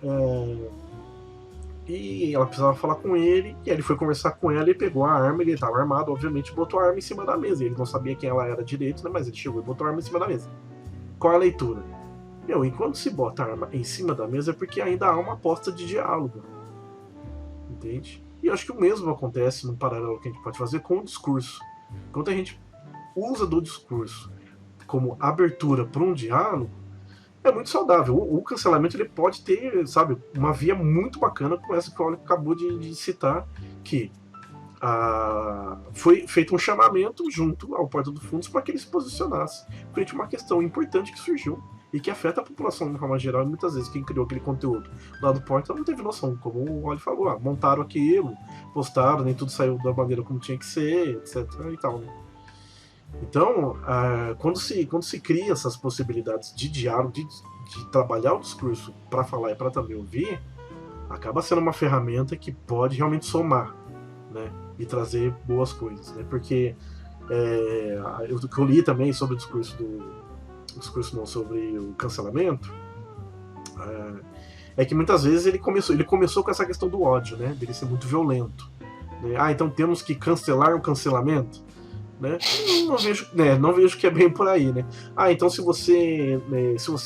e ela precisava falar com ele, e aí ele foi conversar com ela e pegou a arma, ele estava armado, obviamente botou a arma em cima da mesa, ele não sabia quem ela era direito, né, mas ele chegou e botou a arma em cima da mesa. Qual é a leitura? Enquanto se bota a arma em cima da mesa é porque ainda há uma aposta de diálogo. Entende? E eu acho que o mesmo acontece num paralelo que a gente pode fazer com o discurso. Enquanto a gente usa do discurso como abertura para um diálogo, é muito saudável. O cancelamento ele pode ter, sabe, uma via muito bacana como essa que o Oliver acabou de citar, que foi feito um chamamento junto ao Porta dos Fundos para que ele se posicionasse frente a uma questão importante que surgiu e que afeta a população de forma geral, e muitas vezes quem criou aquele conteúdo lá do Porta não teve noção, como o Oli falou, montaram aquilo, postaram, nem tudo saiu da maneira como tinha que ser, etc. e tal, né? Então, quando se cria essas possibilidades de diálogo, de trabalhar o discurso para falar e para também ouvir, acaba sendo uma ferramenta que pode realmente somar, né, e trazer boas coisas, né? Porque eu li também sobre o sobre o cancelamento, é que muitas vezes ele começou com essa questão do ódio, né, dele ser muito violento, né? Então temos que cancelar o cancelamento, né? Não vejo que é bem por aí, né? Então se você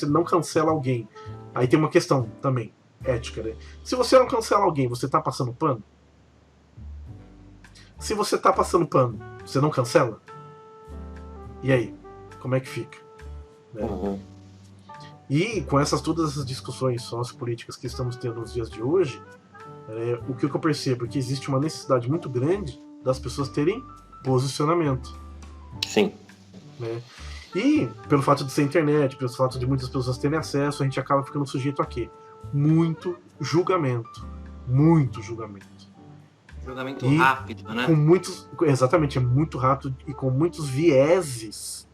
não cancela alguém, aí tem uma questão também ética, né? Se você não cancela alguém, você tá passando pano? Se você tá passando pano, você não cancela? E aí? Como é que fica? Né? E com todas essas discussões sociopolíticas que estamos tendo nos dias de hoje, o que eu percebo é que existe uma necessidade muito grande das pessoas terem posicionamento. Sim. Né? E pelo fato de ser internet, pelo fato de muitas pessoas terem acesso, a gente acaba ficando sujeito a quê? Muito julgamento. Muito julgamento. Julgamento rápido, né? Com muitos, exatamente, é muito rápido e com muitos vieses,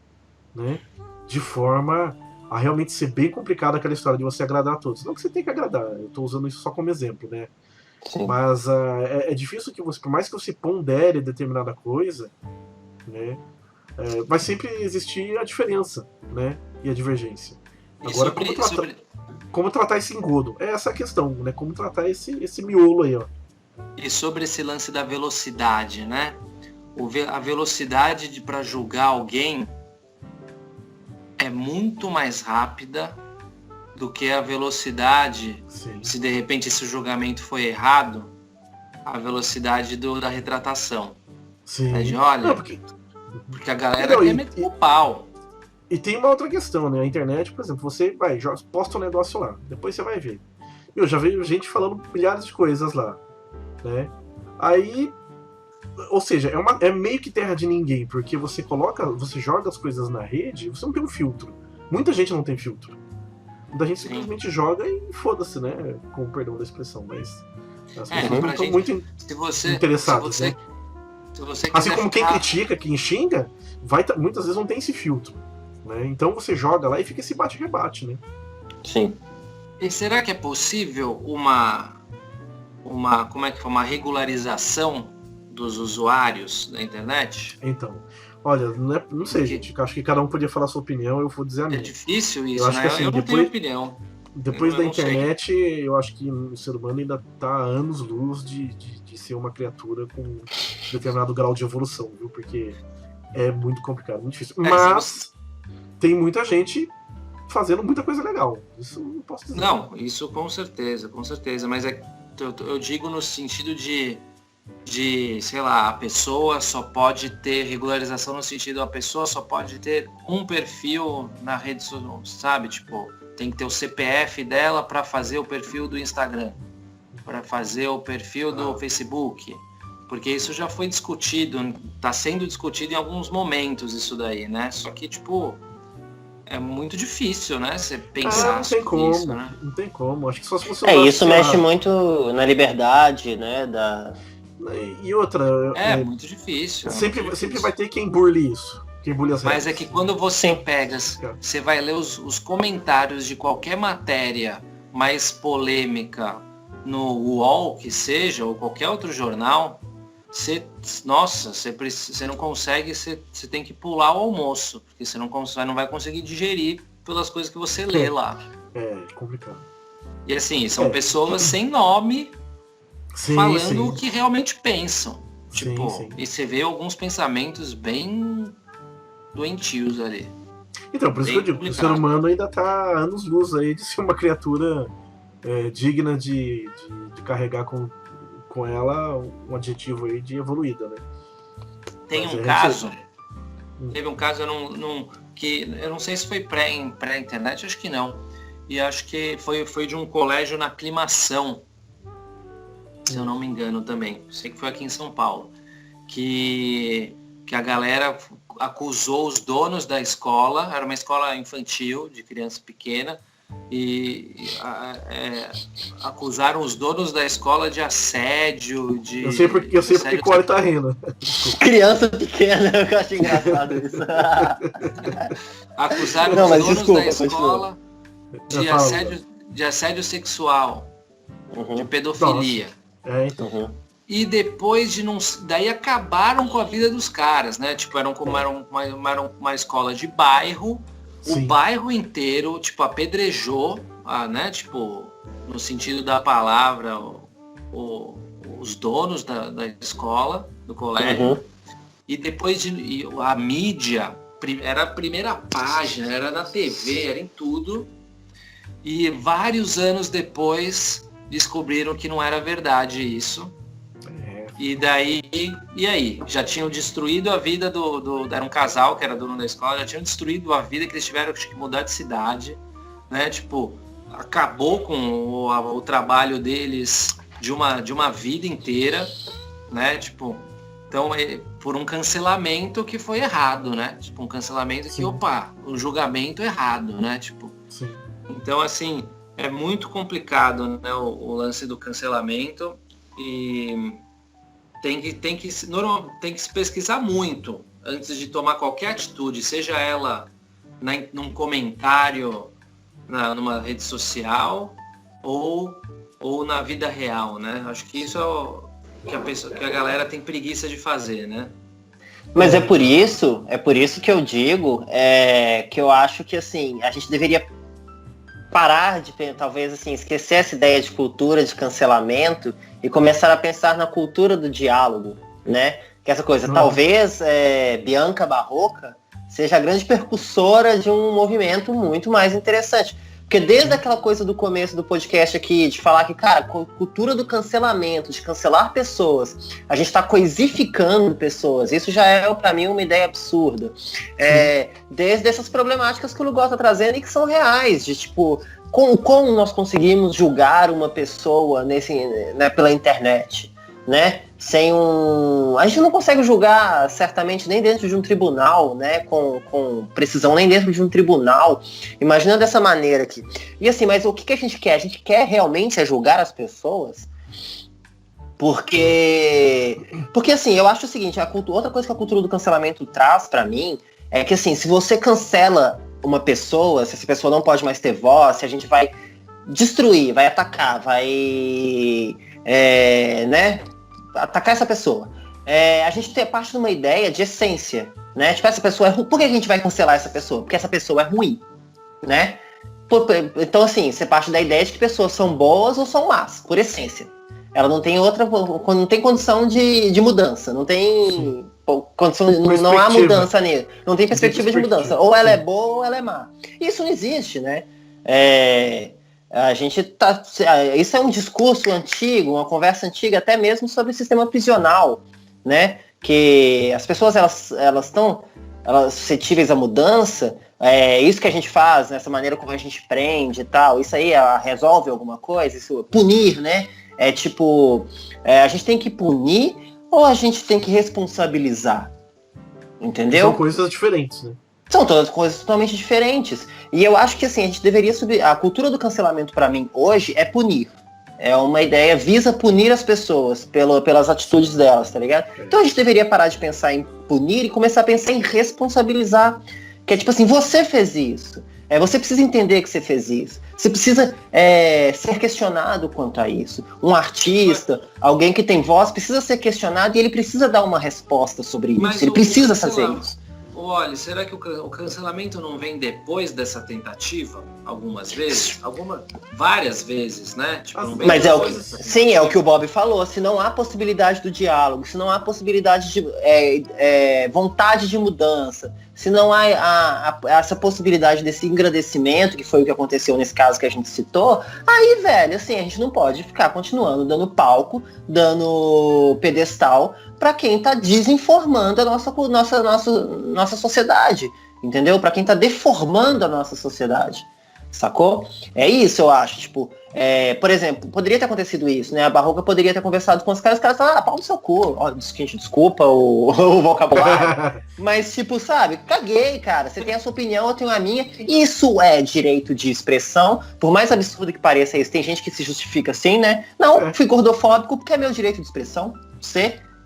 né? De forma a realmente ser bem complicado aquela história de você agradar a todos. Não que você tem que agradar, eu estou usando isso só como exemplo, né? Sim. Mas é difícil que você, por mais que você pondere determinada coisa, né? Vai sempre existir a diferença, né? E a divergência. Agora, como tratar esse engodo? É essa a questão, né? Como tratar esse miolo aí, ó. E sobre esse lance da velocidade, né? A velocidade para julgar alguém é muito mais rápida do que a velocidade, Sim. Se de repente esse julgamento foi errado, a velocidade da retratação. Sim. É de, olha, não, porque a galera quer meter o pau. E tem uma outra questão, né? A internet, por exemplo, você posta um negócio lá, depois você vai ver. Eu já vejo gente falando milhares de coisas lá, né? Aí, ou seja, é meio que terra de ninguém, porque você joga as coisas na rede, você não tem um filtro. Muita gente não tem filtro. Muita gente simplesmente joga e foda-se, né? Com o perdão da expressão, mas as pessoas não estão muito interessadas, né? Assim como quem critica, quem xinga, muitas vezes não tem esse filtro. Né? Então você joga lá e fica esse bate-rebate, né? Sim. E será que é possível uma regularização dos usuários da internet? Então, olha, não sei, gente. Acho que cada um podia falar a sua opinião, eu vou dizer a minha. É difícil isso, eu acho né? Que, assim, eu não tenho opinião. Depois da internet, eu acho que o ser humano ainda está a anos-luz de ser uma criatura com determinado grau de evolução, viu? Porque é muito complicado, muito difícil. Mas tem muita gente fazendo muita coisa legal. Isso não posso dizer. Não, isso com certeza. Mas eu digo no sentido de, sei lá, a pessoa só pode ter regularização no sentido, a pessoa só pode ter um perfil na rede social, sabe? Tipo, tem que ter o CPF dela para fazer o perfil do Instagram, para fazer o perfil do Facebook. Porque isso já foi discutido, está sendo discutido em alguns momentos isso daí, né? Só que, tipo, é muito difícil, né? Você pensar não tem como, isso, né? Não tem como. Acho que só se você isso mexe muito na liberdade, né? E outra... muito difícil. Sempre vai ter quem burle isso. Quem burle as regras. Mas é que quando você pega, você vai ler os comentários de qualquer matéria mais polêmica no UOL, que seja, ou qualquer outro jornal, você não consegue, você tem que pular o almoço, porque você não vai conseguir digerir pelas coisas que você lê lá. É complicado. E assim, são pessoas sem nome falando o que realmente pensam. Tipo, e você vê alguns pensamentos bem doentios ali. Então, por isso que eu digo, o ser humano ainda tá anos-luz aí de ser uma criatura digna de carregar com ela um adjetivo aí de evoluída, né? Teve um caso, que eu não sei se foi pré-internet, acho que não. E acho que foi de um colégio na Aclimação, se eu não me engano também. Sei que foi aqui em São Paulo. Que a galera acusou os donos da escola, era uma escola infantil, de criança pequena, e acusaram os donos da escola de assédio, Eu sei porque o Corey tá rindo. Criança pequena, eu acho engraçado isso. Acusaram os donos da escola de assédio sexual, de pedofilia. Então. E depois daí acabaram com a vida dos caras, né? Tipo, era uma escola de bairro. Sim. O bairro inteiro, tipo, apedrejou, né? Tipo, no sentido da palavra, os donos da escola, do colégio. E depois a mídia, era a primeira página, era na TV, era em tudo. E vários anos depois descobriram que não era verdade isso. E daí, e aí? Já tinham destruído a vida era um casal que era dono da escola, já tinham destruído a vida, que eles tiveram que mudar de cidade, né? Tipo, acabou com o trabalho deles de uma vida inteira, né? Tipo, então, por um cancelamento que foi errado, né? Tipo, um cancelamento que, um julgamento errado, né? Tipo, Sim. Então, assim, é muito complicado, né, o lance do cancelamento e tem que se pesquisar muito antes de tomar qualquer atitude, seja ela num comentário numa rede social ou na vida real, né? Acho que isso é o que a galera tem preguiça de fazer, né? Mas é por isso que eu digo que eu acho que assim, a gente deveria parar de, talvez, assim, esquecer essa ideia de cultura de cancelamento e começar a pensar na cultura do diálogo, né? Que essa coisa, talvez Bianca Barroca seja a grande percussora de um movimento muito mais interessante. Porque desde aquela coisa do começo do podcast aqui, de falar que, cara, cultura do cancelamento, de cancelar pessoas, a gente está coisificando pessoas, isso já é, para mim, uma ideia absurda. Desde essas problemáticas que o Lugol está trazendo e que são reais, de tipo, como nós conseguimos julgar uma pessoa pela internet, né? A gente não consegue julgar certamente nem dentro de um tribunal, né? Com precisão, nem dentro de um tribunal. Imagina dessa maneira aqui. E assim, mas o que a gente quer? A gente quer realmente julgar as pessoas? Porque assim, eu acho o seguinte, outra coisa que a cultura do cancelamento traz pra mim é que assim, se você cancela uma pessoa, se essa pessoa não pode mais ter voz, se a gente vai destruir, vai atacar, vai atacar essa pessoa. A gente tem parte de uma ideia de essência, né? Tipo, essa pessoa é ruim. Por que a gente vai cancelar essa pessoa? Porque essa pessoa é ruim, né? Então, assim, você parte da ideia de que pessoas são boas ou são más, por essência. Ela não tem não tem condição de mudança, não tem condição, não há mudança nele, não tem perspectiva de mudança. Ou ela é boa ou ela é má. Isso não existe, né? A gente isso é um discurso antigo, uma conversa antiga, até mesmo sobre o sistema prisional, né? Que as pessoas elas estão suscetíveis à mudança. Isso que a gente faz, nessa maneira como a gente prende e tal, isso aí resolve alguma coisa, isso punir, né? A gente tem que punir ou a gente tem que responsabilizar? Entendeu? São coisas diferentes, né? São todas coisas totalmente diferentes. E eu acho que assim, a gente deveria subir. A cultura do cancelamento, para mim, hoje, é punir. É uma ideia, visa punir as pessoas pelas atitudes delas, tá ligado? Então a gente deveria parar de pensar em punir e começar a pensar em responsabilizar. Que é tipo assim, você fez isso. Você precisa entender que você fez isso. Você precisa ser questionado quanto a isso. Um artista, alguém que tem voz, precisa ser questionado e ele precisa dar uma resposta sobre isso. Ele precisa fazer isso. Olha, será que o cancelamento não vem depois dessa tentativa? Algumas vezes? Várias vezes, né? Tipo, não vem. Mas sim, é o que o Bob falou. Se não há possibilidade do diálogo, se não há possibilidade de vontade de mudança, se não há essa possibilidade desse engrandecimento, que foi o que aconteceu nesse caso que a gente citou, aí, velho, assim, a gente não pode ficar continuando dando palco, dando pedestal para quem tá desinformando a nossa sociedade, entendeu? Para quem tá deformando a nossa sociedade, sacou? É isso, eu acho, tipo, por exemplo, poderia ter acontecido isso, né? A Barroca poderia ter conversado com os caras falaram, pau no seu cu, desculpa o vocabulário, mas tipo, sabe, caguei, cara, você tem a sua opinião, eu tenho a minha, isso é direito de expressão, por mais absurdo que pareça isso, tem gente que se justifica assim, né? Não, fui gordofóbico porque é meu direito de expressão,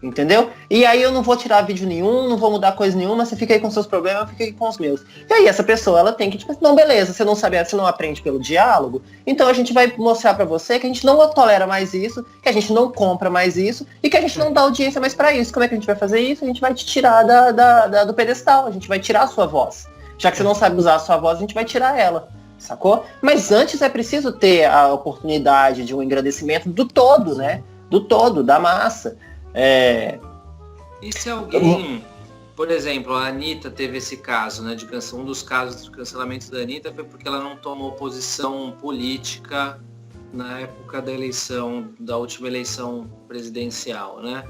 entendeu? E aí eu não vou tirar vídeo nenhum, não vou mudar coisa nenhuma, você fica aí com seus problemas, eu fico aí com os meus. E aí essa pessoa, ela tem que, tipo, não, beleza, você não sabe, você não aprende pelo diálogo, então a gente vai mostrar pra você que a gente não tolera mais isso, que a gente não compra mais isso, e que a gente não dá audiência mais pra isso. Como é que a gente vai fazer isso? A gente vai te tirar do pedestal, a gente vai tirar a sua voz. Já que você não sabe usar a sua voz, a gente vai tirar ela. Sacou? Mas antes é preciso ter a oportunidade de um engrandecimento do todo, né? Do todo, da massa. E se alguém, por exemplo, a Anitta teve esse caso, né, um dos casos de cancelamento da Anitta foi porque ela não tomou posição política na época da última eleição presidencial, né?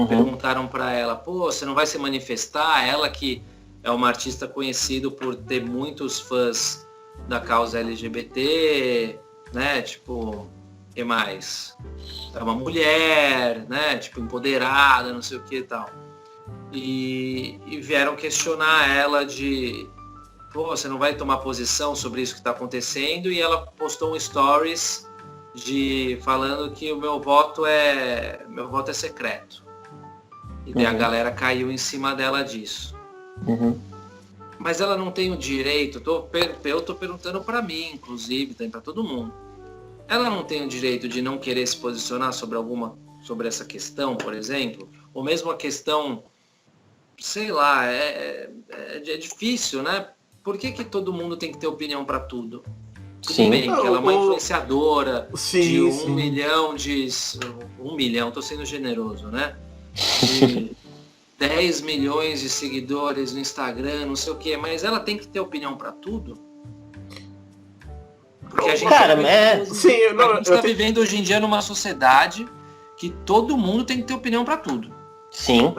Perguntaram para ela, pô, você não vai se manifestar? Ela que é uma artista conhecida por ter muitos fãs da causa LGBT, né? Tipo, o que mais? É uma mulher, né? Tipo, empoderada, não sei o que e tal. E vieram questionar ela de, pô, você não vai tomar posição sobre isso que está acontecendo? E ela postou um stories falando que o meu voto é secreto. E daí a galera caiu em cima dela disso. Mas ela não tem o direito, eu tô perguntando para mim, inclusive, tem para todo mundo. Ela não tem o direito de não querer se posicionar sobre essa questão, por exemplo? Ou mesmo a questão, sei lá, é difícil, né? Por que todo mundo tem que ter opinião para tudo? Tudo bem, que ela é uma influenciadora de 1 milhão de... 1 milhão, tô sendo generoso, né? De 10 milhões de seguidores no Instagram, não sei o quê, mas ela tem que ter opinião para tudo? Porque a gente está vivendo hoje em dia numa sociedade que todo mundo tem que ter opinião para tudo. Sim.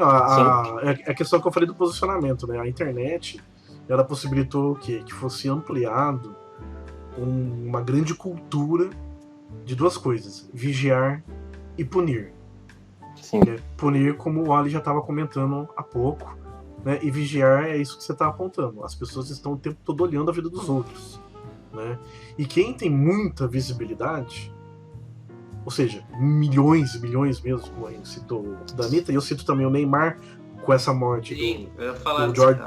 É a questão que eu falei do posicionamento, né? A internet, ela possibilitou que fosse ampliado uma grande cultura de duas coisas: vigiar e punir. Sim. Punir, como o Ali já estava comentando há pouco, né? E vigiar é isso que você está apontando. As pessoas estão o tempo todo olhando a vida dos outros, né? E quem tem muita visibilidade, ou seja, milhões e milhões mesmo, como a gente citou da Anitta, e eu cito também o Neymar, com essa morte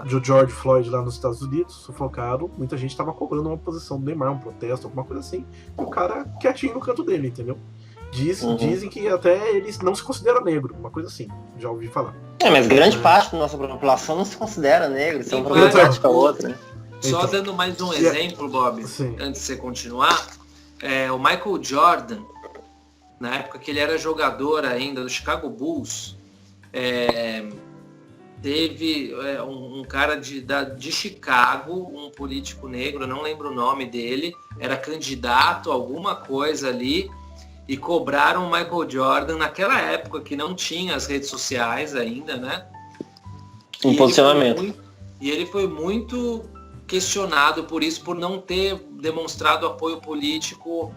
do George Floyd lá nos Estados Unidos, sufocado, muita gente estava cobrando uma posição do Neymar, um protesto, alguma coisa assim, e o cara quietinho no canto dele, entendeu? Dizem que até ele não se considera negro, uma coisa assim, já ouvi falar. Mas grande parte da nossa população não se considera negro, isso é uma problemática outra, né? Só dando mais um exemplo, Bob, antes de você continuar, o Michael Jordan, na época que ele era jogador ainda do Chicago Bulls, teve um cara de Chicago, um político negro, não lembro o nome dele, era candidato a alguma coisa ali, e cobraram o Michael Jordan naquela época que não tinha as redes sociais ainda, né? Um posicionamento. E ele foi muito questionado por isso, por não ter demonstrado apoio político,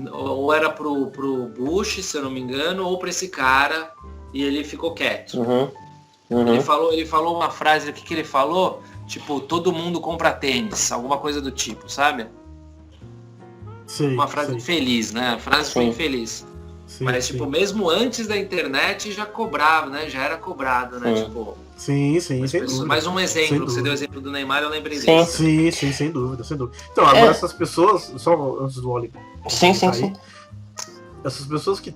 ou era pro Bush, se eu não me engano, ou para esse cara, e ele ficou quieto. Ele falou uma frase, o que ele falou? Tipo, todo mundo compra tênis, alguma coisa do tipo, sabe? Uma frase infeliz, né? A frase foi infeliz. Mas, tipo, mesmo antes da internet já cobrava, né? Já era cobrado, né? Tipo... Sim, sem dúvida. Mais um exemplo, você deu o exemplo do Neymar, eu lembrei disso. Sim, sem dúvida. Então, agora essas pessoas, só antes do Oli. Sim. Essas pessoas que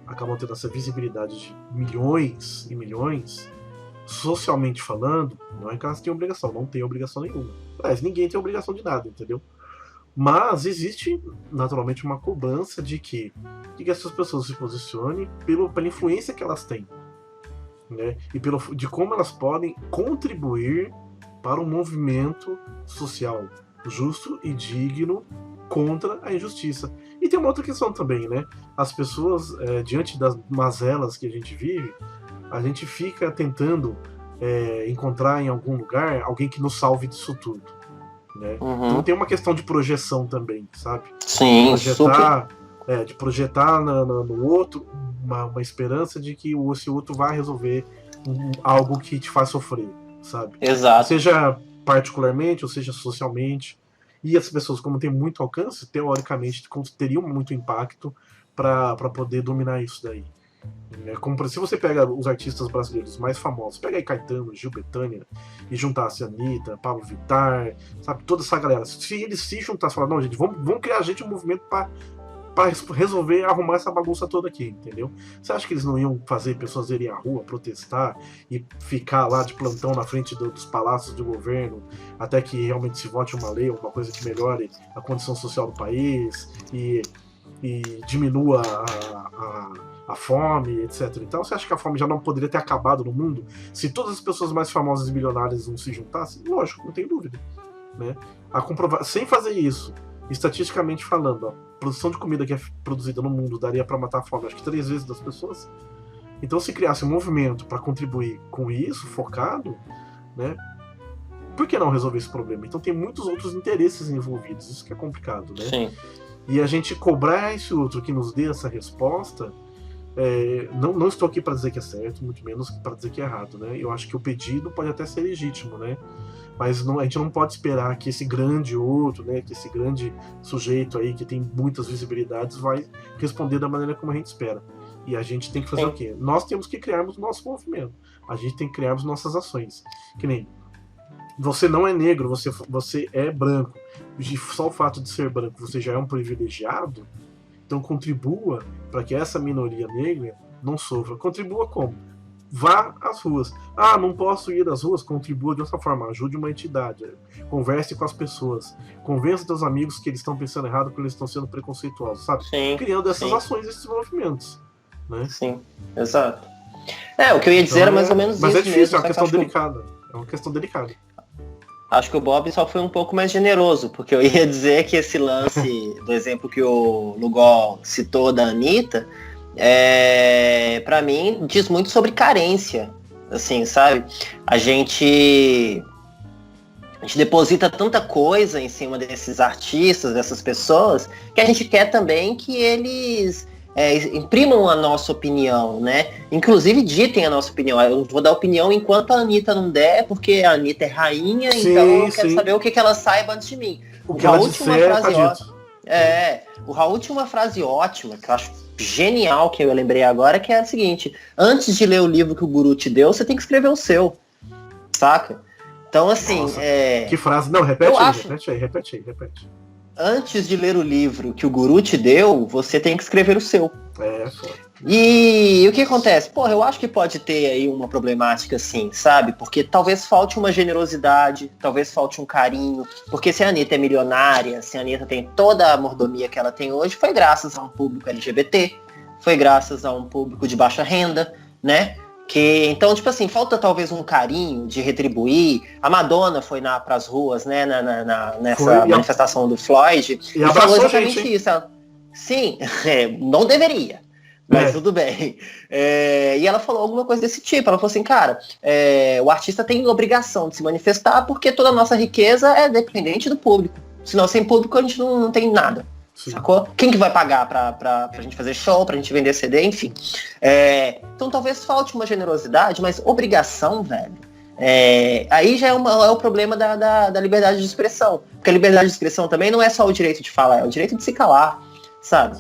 acabam tendo essa visibilidade de milhões e milhões, socialmente falando, não é que elas têm obrigação, não tem obrigação nenhuma. Aliás, ninguém tem obrigação de nada, entendeu? Mas existe, naturalmente, uma cobrança de que essas pessoas se posicionem pela influência que elas têm, né? E de como elas podem contribuir para um movimento social justo e digno contra a injustiça. E tem uma outra questão também, né? As pessoas, diante das mazelas que a gente vive, a gente fica tentando encontrar em algum lugar alguém que nos salve disso tudo, né? Então tem uma questão de projeção também, sabe? Sim, de projetar no outro uma esperança de que esse outro vai resolver algo que te faz sofrer, sabe? Exato. Seja particularmente, ou seja socialmente. E as pessoas, como têm muito alcance, teoricamente teriam muito impacto para poder dominar isso daí. Como se você pega os artistas brasileiros mais famosos, pega aí Caetano, Gil, Bethânia, e juntasse a Anitta, Pablo Vittar, sabe, toda essa galera. Se eles se juntassem e falassem, não, gente, vamos criar um movimento para resolver, arrumar essa bagunça toda aqui, entendeu? Você acha que eles não iam fazer pessoas irem à rua, protestar e ficar lá de plantão na frente dos palácios do governo até que realmente se vote uma lei, uma coisa que melhore a condição social do país e diminua a fome, etc. Então, você acha que a fome já não poderia ter acabado no mundo se todas as pessoas mais famosas e milionárias não se juntassem? Lógico, não tem dúvida, né? Sem fazer isso, estatisticamente falando, a produção de comida que é produzida no mundo daria para matar a fome, acho que 3 vezes das pessoas, Então, se criasse um movimento para contribuir com isso, focado, né, por que não resolver esse problema? Então tem muitos outros interesses envolvidos, isso que é complicado, né? Sim. E a gente cobrar esse outro que nos dê essa resposta, não estou aqui para dizer que é certo, muito menos para dizer que é errado, né? Eu acho que o pedido pode até ser legítimo, né? Mas a gente não pode esperar que esse grande outro, né, que esse grande sujeito aí que tem muitas visibilidades vai responder da maneira como a gente espera. E a gente tem que fazer o quê? Nós temos que criarmos o nosso movimento. A gente tem que criarmos nossas ações. Que nem você não é negro, você é branco. E só o fato de ser branco, você já é um privilegiado. Então contribua para que essa minoria negra não sofra. Contribua como? Vá às ruas. Ah, não posso ir às ruas? Contribua de outra forma. Ajude uma entidade. Converse com as pessoas. Convença seus amigos que eles estão pensando errado porque eles estão sendo preconceituosos, sabe? Sim, criando essas ações, esses movimentos. Né? Sim, exato. O que eu ia dizer era mais ou menos mas isso. Mas é difícil, mesmo, é uma questão delicada. É uma questão delicada. Acho que o Bob só foi um pouco mais generoso, porque eu ia dizer que esse lance do exemplo que o Lugol citou da Anitta, pra mim, diz muito sobre carência, assim, sabe? A gente deposita tanta coisa em cima desses artistas, dessas pessoas, que a gente quer também que eles imprimam a nossa opinião, né? Inclusive ditem a nossa opinião. Eu vou dar opinião enquanto a Anitta não der, porque a Anitta é rainha, sim, então eu quero saber o que ela saiba antes de mim. O Raul tinha uma frase ótima. O Raul tinha uma frase ótima, que eu acho genial, que eu lembrei agora, que é a seguinte: antes de ler o livro que o guru te deu, você tem que escrever o seu. Saca? Então, assim... Nossa, que frase? Não, repete aí. Antes de ler o livro que o guru te deu, você tem que escrever o seu. Foda. E o que acontece? Porra, eu acho que pode ter aí uma problemática assim, sabe? Porque talvez falte uma generosidade, talvez falte um carinho. Porque se a Anitta é milionária, se a Anitta tem toda a mordomia que ela tem hoje, foi graças a um público LGBT, foi graças a um público de baixa renda, né? Então, tipo assim, falta talvez um carinho de retribuir. A Madonna foi pras ruas, né, nessa manifestação do Floyd, e falou exatamente isso. Sim, não deveria, mas tudo bem. E ela falou alguma coisa desse tipo. Ela falou assim, cara, o artista tem obrigação de se manifestar porque toda a nossa riqueza é dependente do público. Senão, sem público, a gente não tem nada. Sim. Sacou? Quem que vai pagar pra gente fazer show, pra gente vender CD, enfim. Então talvez falte uma generosidade, mas obrigação, velho. Aí já é o problema da liberdade de expressão. Porque a liberdade de expressão também não é só o direito de falar, é o direito de se calar, sabe?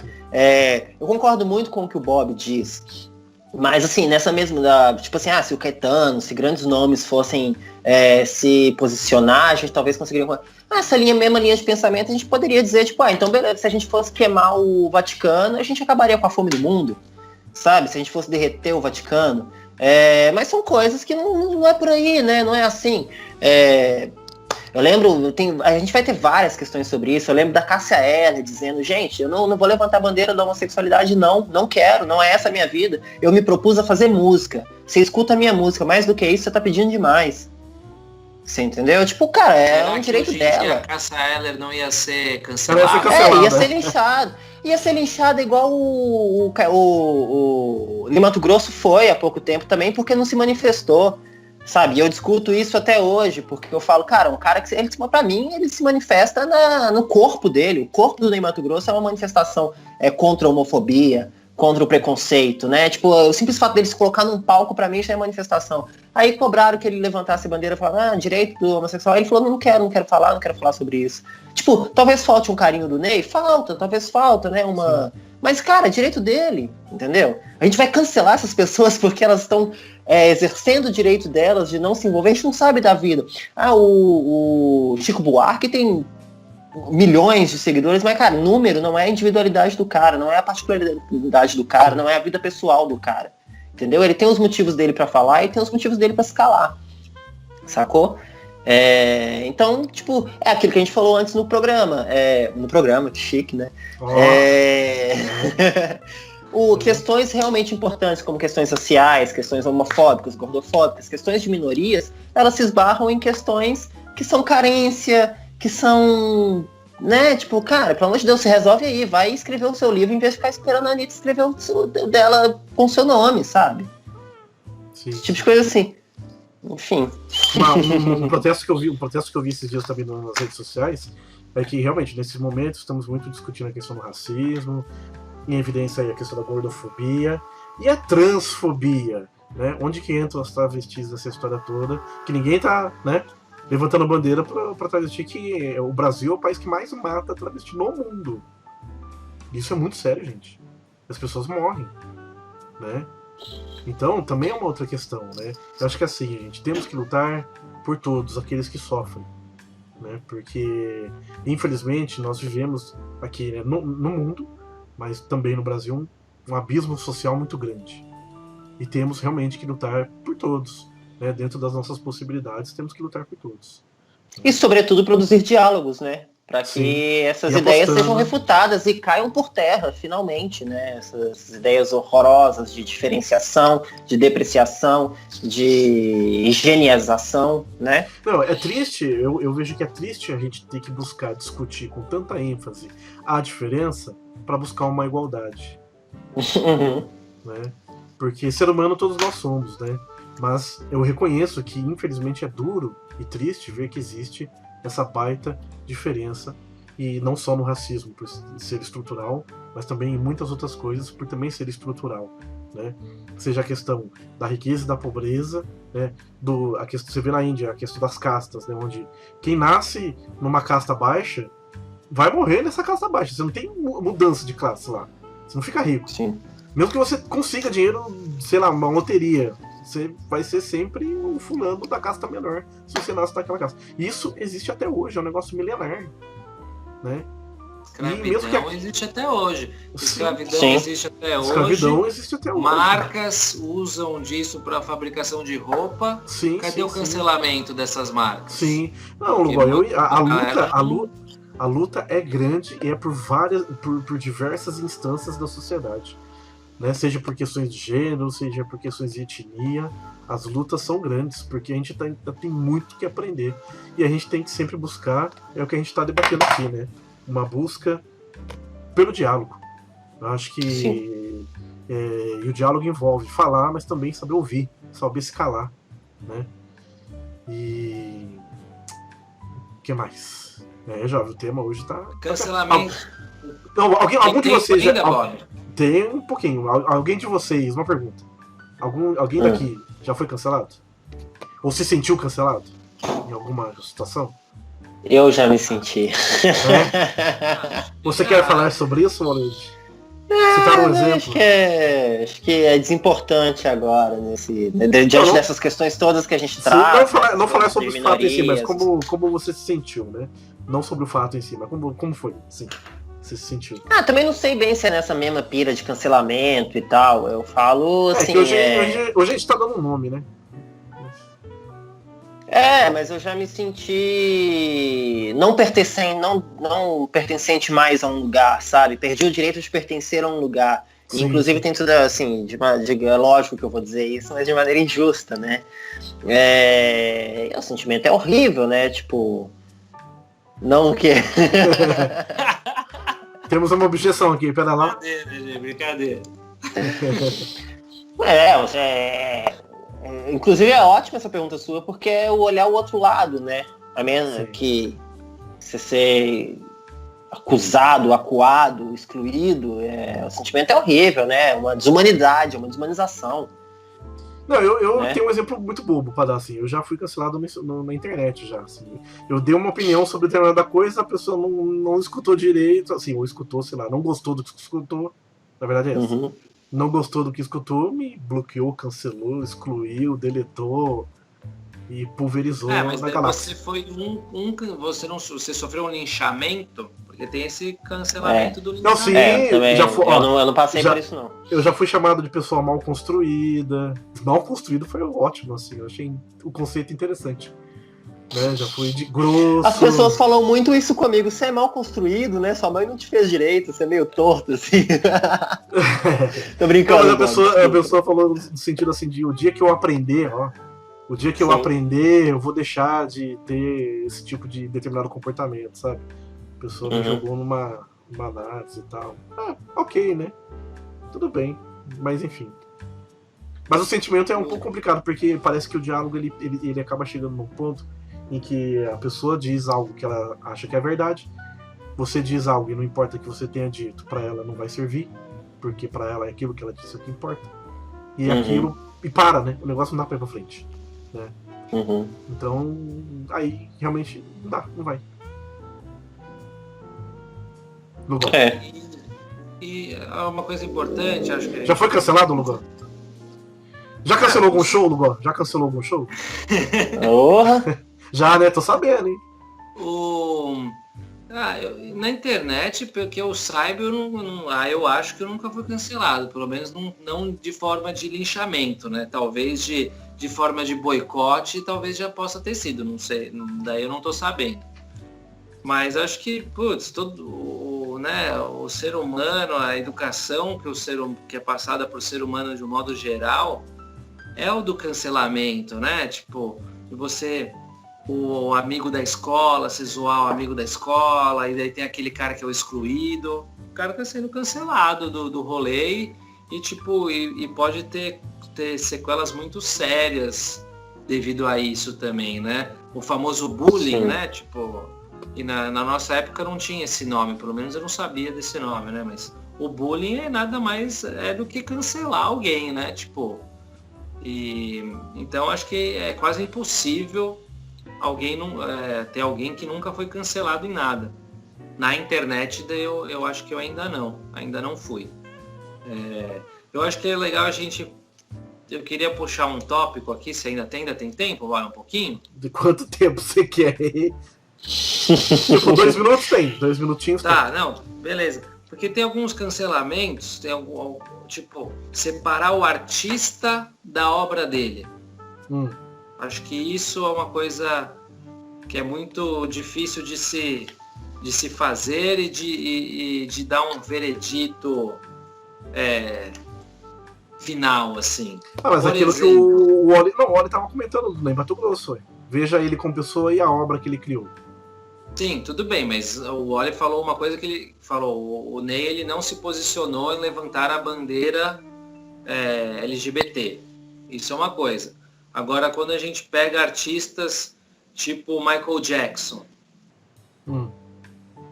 Eu concordo muito com o que o Bob diz. Mas assim, nessa mesma, tipo assim, se o Caetano, se grandes nomes fossem se posicionar, a gente talvez conseguiria... Essa mesma linha de pensamento, a gente poderia dizer, tipo, então beleza, se a gente fosse queimar o Vaticano, a gente acabaria com a fome do mundo, sabe? Se a gente fosse derreter o Vaticano. Mas são coisas que não é por aí, né? Não é assim. Eu lembro, a gente vai ter várias questões sobre isso. Eu lembro da Cássia Eller dizendo, gente, eu não vou levantar a bandeira da homossexualidade, não quero, não é essa a minha vida. Eu me propus a fazer música. Você escuta a minha música, mais do que isso, você tá pedindo demais. Você entendeu? Tipo, cara, um direito dela. A Cássia Eller não ia ser cancelada? Ia ser linchado. Ia ser linchado igual o Mato Grosso foi há pouco tempo também, porque não se manifestou. Sabe, e eu discuto isso até hoje, porque eu falo, cara, um cara que, pra mim, ele se manifesta no corpo dele. O corpo do Ney Matogrosso é uma manifestação contra a homofobia, contra o preconceito, né? Tipo, o simples fato dele se colocar num palco, pra mim, já é manifestação. Aí cobraram que ele levantasse a bandeira e falaram, direito do homossexual. Aí ele falou, não quero falar sobre isso. Tipo, talvez falte um carinho do Ney? Talvez falta, né? Mas, cara, direito dele, entendeu? A gente vai cancelar essas pessoas porque elas estão exercendo o direito delas de não se envolver. A gente não sabe da vida. O Chico Buarque tem milhões de seguidores, mas, cara, número não é a individualidade do cara, não é a particularidade do cara, não é a vida pessoal do cara. Entendeu? Ele tem os motivos dele pra falar e tem os motivos dele pra se calar. Sacou? Então, tipo, é aquilo que a gente falou antes no programa. Que chique, né? Questões realmente importantes, como questões sociais, questões homofóbicas, gordofóbicas, questões de minorias, elas se esbarram em questões que são carência, que são né, tipo, cara, pelo amor de Deus, se resolve aí, vai escrever o seu livro em vez de ficar esperando a Anitta escrever o dela com o seu nome, sabe? Sim. Esse tipo de coisa assim. Enfim. Um protesto que eu vi esses dias também nas redes sociais é que realmente nesse momento estamos muito discutindo a questão do racismo, em evidência aí a questão da gordofobia e a transfobia, né? Onde que entram as travestis nessa história toda, que ninguém tá, né, levantando bandeira pra travesti, que o Brasil é o país que mais mata travesti no mundo. Isso é muito sério, gente. As pessoas morrem, né? Então, também é uma outra questão, né? Eu acho que assim, gente, temos que lutar por todos aqueles que sofrem, né? Porque, infelizmente, nós vivemos aqui, né, no mundo, mas também no Brasil, um abismo social muito grande. E temos realmente que lutar por todos, né? Dentro das nossas possibilidades, temos que lutar por todos. E, sobretudo, produzir diálogos, né? Para que essas ideias sejam refutadas e caiam por terra, finalmente, né? Essas ideias horrorosas de diferenciação, de depreciação, de higienização, né? Não, é triste, eu vejo que é triste a gente ter que buscar discutir com tanta ênfase a diferença para buscar uma igualdade. Né? Porque ser humano todos nós somos, né? Mas eu reconheço que, infelizmente, é duro e triste ver que existe essa baita diferença, e não só no racismo por ser estrutural, mas também em muitas outras coisas por também ser estrutural, né? Seja a questão da riqueza e da pobreza, né? Você vê na Índia a questão das castas, né? Onde quem nasce numa casta baixa vai morrer nessa casta baixa. Você não tem mudança de classe lá. Você não fica rico. Sim. Mesmo que você consiga dinheiro, sei lá, uma loteria, você vai ser sempre um fulano da casta menor se você nasce naquela casta. Isso existe até hoje, é um negócio milenar, né? Escravidão existe até hoje. Escravidão Sim. existe até hoje. Escravidão existe até hoje. Marcas usam disso para fabricação de roupa. Sim, Cadê o cancelamento dessas marcas? Sim. Não, Luba, a luta é grande e é por diversas instâncias da sociedade. Né? Seja por questões de gênero, seja por questões de etnia, as lutas são grandes, porque a gente ainda tem muito que aprender. E a gente tem que sempre buscar, é o que a gente está debatendo aqui, né? Uma busca pelo diálogo. Eu acho que e o diálogo envolve falar, mas também saber ouvir, saber se calar, né? E o que mais? Jovem, o tema hoje tá... Cancelamento. Não, algum de vocês ainda, Bob? Tem um pouquinho. Alguém de vocês, uma pergunta. Alguém daqui já foi cancelado? Ou se sentiu cancelado? Em alguma situação? Eu já me senti. Você quer falar sobre isso, Maurício? Citar um exemplo? Acho que é desimportante agora, diante dessas questões todas que a gente traz. Não falar sobre o fato em si, mas como você se sentiu, né? Não sobre o fato em si, mas como foi? Sim. Você se sentiu? Também não sei bem se é nessa mesma pira de cancelamento e tal. Eu falo assim. Hoje a gente tá dando um nome, né? Mas eu já me senti não pertencente mais a um lugar, sabe? Perdi o direito de pertencer a um lugar. E, inclusive tem tudo assim, é lógico que eu vou dizer isso, mas de maneira injusta, né? O sentimento é horrível, né? Tipo, não que... Temos uma objeção aqui, pera lá. Brincadeira. Inclusive é ótima essa pergunta sua, porque é o olhar o outro lado, né? A menos que você ser acusado, acuado, excluído, o sentimento é horrível, né? Uma desumanidade, uma desumanização. Não, eu tenho um exemplo muito bobo pra dar, assim. Eu já fui cancelado na internet, já, assim. Eu dei uma opinião sobre determinada coisa, a pessoa não escutou direito, assim, ou escutou, sei lá, não gostou do que escutou. Na verdade é essa. Uhum. Não gostou do que escutou, me bloqueou, cancelou, excluiu, deletou e pulverizou mas na galáxia. Você foi você sofreu um linchamento, porque tem esse cancelamento do linchamento. Não, sim, já foi, eu não passei por isso, não. Eu já fui chamado de pessoa mal construída. Mal construído foi ótimo, assim, eu achei o conceito interessante. Né? Já fui de grosso. As pessoas falam muito isso comigo. Você é mal construído, né? Sua mãe não te fez direito, você é meio torto, assim. Tô brincando. Não, mas a pessoa falou no sentido assim de o dia que eu aprender, o dia que eu aprender, eu vou deixar de ter esse tipo de determinado comportamento, sabe? A pessoa me jogou numa análise e tal. Ok, né? Tudo bem. Mas enfim. Mas o sentimento é um pouco complicado, porque parece que o diálogo ele acaba chegando num ponto em que a pessoa diz algo que ela acha que é verdade, você diz algo e não importa o que você tenha dito, pra ela não vai servir, porque pra ela é aquilo que ela disse que importa. E aquilo. E para, né? O negócio não dá pra ir pra frente. Né? Então, aí realmente não vai. Lugan. E uma coisa importante, acho que. Já foi cancelado, Lugan? Já cancelou algum show, Lugan? Já cancelou algum show? Já, né? Tô sabendo, hein? Na internet, pelo que eu saiba, eu acho que eu nunca fui cancelado. Pelo menos não de forma de linchamento, né? Talvez de forma de boicote, talvez já possa ter sido. Não sei, daí eu não tô sabendo. Mas acho que, o ser humano, a educação que é passada por ser humano de um modo geral, é o do cancelamento, né? Tipo, você, o amigo da escola, se zoar o amigo da escola, e daí tem aquele cara que é o excluído. O cara tá sendo cancelado do rolê e pode ter sequelas muito sérias devido a isso também, né? O famoso bullying, né? Tipo, e na nossa época não tinha esse nome, pelo menos eu não sabia desse nome, né? Mas o bullying é nada mais do que cancelar alguém, né? Tipo, então acho que é quase impossível ter alguém que nunca foi cancelado em nada. Na internet eu acho que eu ainda não fui. Eu acho que é legal eu queria puxar um tópico aqui, se ainda tem tempo, vai um pouquinho? De quanto tempo você quer? Tipo, 2 minutos tem, 2 minutinhos tem. Tá, não, beleza. Porque tem alguns cancelamentos, tipo, separar o artista da obra dele. Acho que isso é uma coisa que é muito difícil de se fazer e de dar um veredito final, assim. Mas por aquilo exemplo, que o Oli tava comentando no Mato Grosso. Veja ele como pessoa e a obra que ele criou. Sim, tudo bem, mas o Oli falou uma coisa que ele falou, o Ney ele não se posicionou em levantar a bandeira LGBT. Isso é uma coisa. Agora, quando a gente pega artistas tipo Michael Jackson,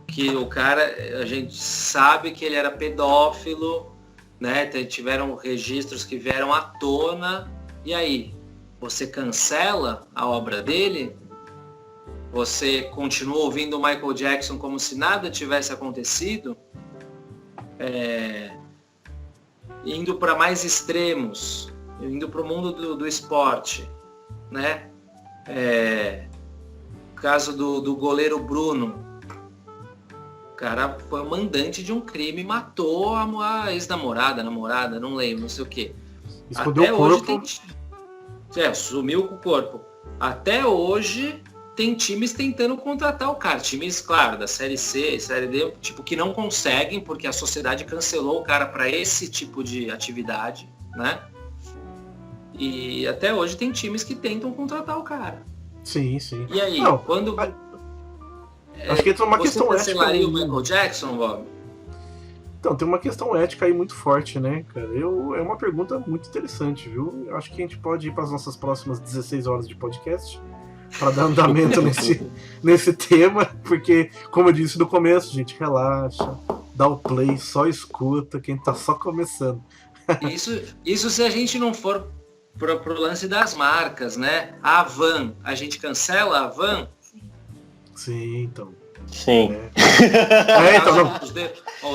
que o cara, a gente sabe que ele era pedófilo, né? Tiveram registros que vieram à tona, e aí? Você cancela a obra dele? Você continua ouvindo o Michael Jackson como se nada tivesse acontecido? Indo para mais extremos, indo para o mundo do esporte, né? O caso do goleiro Bruno. O cara foi o mandante de um crime, matou a ex-namorada, não lembro, não sei o quê. Escondeu o corpo. Sumiu com o corpo. Até hoje tem times tentando contratar o cara. Times, claro, da Série C, Série D, tipo, que não conseguem, porque a sociedade cancelou o cara para esse tipo de atividade, né? E até hoje tem times que tentam contratar o cara. Sim, sim. E aí, acho que entra uma questão ética. Você cancelaria o Michael Jackson, Bob? Então, tem uma questão ética aí muito forte, né, cara? É uma pergunta muito interessante, viu? Eu acho que a gente pode ir para as nossas próximas 16 horas de podcast para dar andamento nesse tema, porque, como eu disse no começo, gente, relaxa, dá o play, só escuta, quem tá só começando. Isso se a gente não for pro lance das marcas, né? A Havan, a gente cancela a Havan? Sim, então. Sim. Então,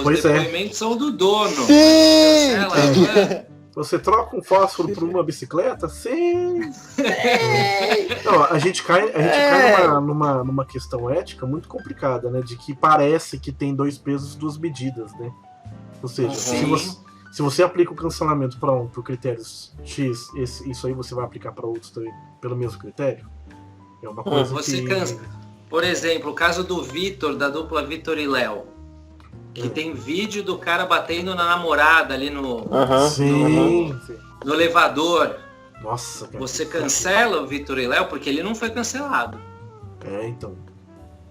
os depoimentos são do dono. Sim! Cancela a Havan. Você troca um fósforo por uma bicicleta? Sim! Não, a gente cai numa questão ética muito complicada, né? De que parece que tem 2 pesos e 2 medidas, né? Ou seja, se você aplica o cancelamento para por critérios X, isso aí você vai aplicar para outros também pelo mesmo critério? É uma coisa Por exemplo, o caso do Vitor, da dupla Vitor e Léo. Que tem vídeo do cara batendo na namorada ali no elevador. Nossa, cara. Você cancela o Vitor e Léo porque ele não foi cancelado. Então.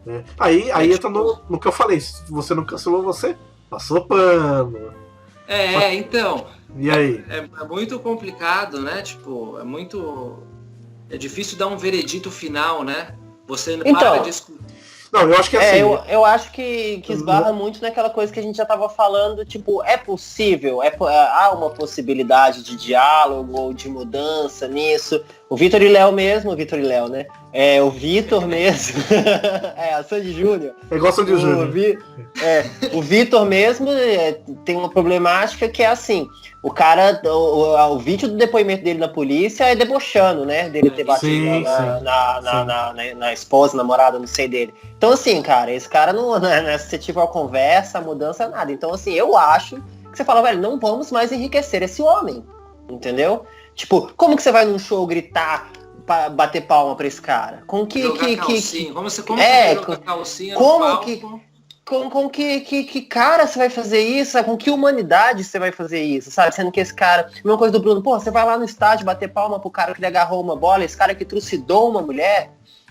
Né? Aí entra no que eu falei, se você não cancelou, você passou pano. Então. E aí? É muito complicado, né? Tipo, é difícil dar um veredito final, né? Você para de escutar. Não, eu acho que assim... eu acho que esbarra muito naquela coisa que a gente já tava falando, tipo, é possível, há uma possibilidade de diálogo ou de mudança nisso. O Vitor e Léo, né? O Vitor mesmo. A Sandy Júnior. É igual a Sandy Júnior. O Vitor mesmo tem uma problemática que é assim, o cara, o vídeo do depoimento dele na polícia é debochando, né? Dele ter batido na esposa, namorada, não sei dele. Então assim, cara, esse cara não é suscetível a conversa, a mudança, nada. Então assim, eu acho que você fala, velho, não vamos mais enriquecer esse homem. Entendeu? Tipo, como que você vai num show gritar, bater palma pra esse cara? Com que cara você vai fazer isso? Com que humanidade você vai fazer isso? Sabe? Sendo que esse cara... Mesma coisa do Bruno. Pô, você vai lá no estádio bater palma pro cara que ele agarrou uma bola, esse cara que trucidou uma mulher,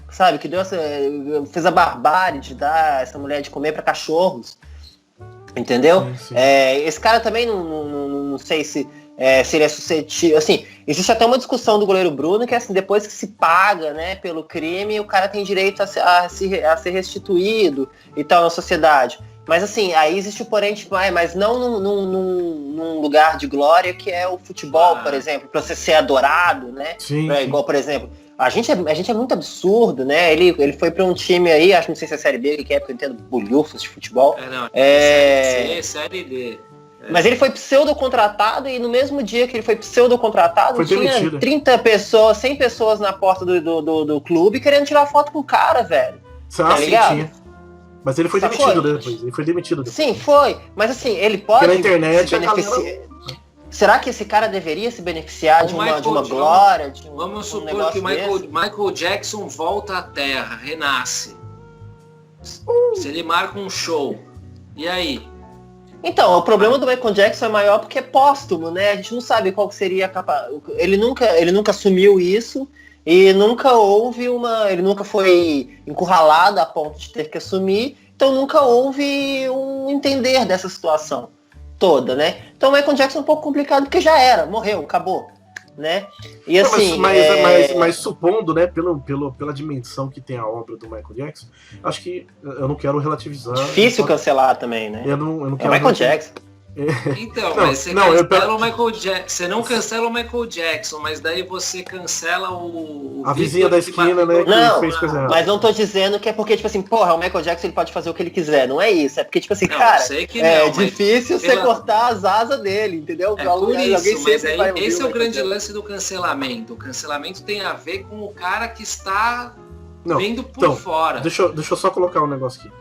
sabe? Que fez a barbárie de dar essa mulher de comer pra cachorros. Entendeu? Sim. Esse cara também não sei se ele é suscetível. Assim, existe até uma discussão do goleiro Bruno que assim, depois que se paga, né, pelo crime, o cara tem direito a ser restituído e tal na sociedade. Mas assim, aí existe o porém, tipo, mas não num lugar de glória que é o futebol, por exemplo, pra você ser adorado, né? Sim. Igual, por exemplo, a gente é muito absurdo, né? Ele foi pra um time aí, acho que não sei se é Série B, que é, porque eu entendo bolhufos de futebol. Série D. Mas ele foi pseudo-contratado e no mesmo dia que ele foi pseudo-contratado, tinha demitido. 30 pessoas, 100 pessoas na porta do clube querendo tirar foto com o cara, velho. Tá ligado? Tinha. Mas ele foi demitido depois. Ele foi demitido depois. Sim, foi. Mas assim, ele pode na internet se beneficiar. Será que esse cara deveria se beneficiar de uma glória? Vamos supor que o Michael Jackson volta à Terra, renasce. Se ele marca um show. E aí? Então, o problema do Michael Jackson é maior porque é póstumo, né? A gente não sabe qual seria a capa. Ele nunca assumiu isso e nunca houve ele nunca foi encurralado a ponto de ter que assumir, então nunca houve um entender dessa situação toda, né? Então o Michael Jackson é um pouco complicado porque já era, morreu, acabou, né? E assim, mas supondo, né, pela dimensão que tem a obra do Michael Jackson, acho que eu não quero relativizar. Difícil cancelar também, né? Eu não quero. Michael Jackson. Então, mas você cancela o Michael Jackson. Você não cancela o Michael Jackson, mas daí você cancela a vizinha da esquina, né? Não, fez coisa errada. Mas não tô dizendo que é porque, tipo assim, porra, o Michael Jackson ele pode fazer o que ele quiser. Não é isso. É porque, tipo assim, cara, difícil você cortar as asas dele, entendeu? Por isso, mas esse é o grande lance do cancelamento. O cancelamento tem a ver com o cara que está vindo por fora. Deixa eu só colocar um negócio aqui.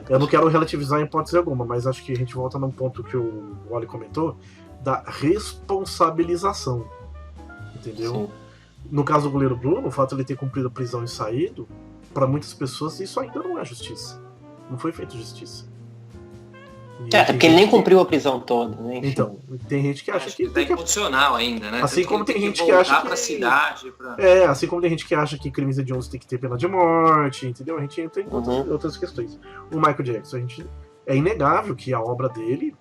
Eu não quero relativizar em hipótese alguma, mas acho que a gente volta num ponto que o Wally comentou, da responsabilização. Entendeu? Sim. No caso do goleiro Bruno, o fato de ele ter cumprido a prisão e saído, para muitas pessoas isso ainda não é justiça. Não foi feito justiça. Porque ele nem cumpriu a prisão toda, né? Enfim. Então, tem gente que acha que tá incondicional ainda, né? Assim como tem gente que acha que pra cidade, assim como tem gente que acha que crimes hediondos tem que ter pena de morte, entendeu? A gente entra em outras questões. O Michael Jackson, é inegável que a obra dele,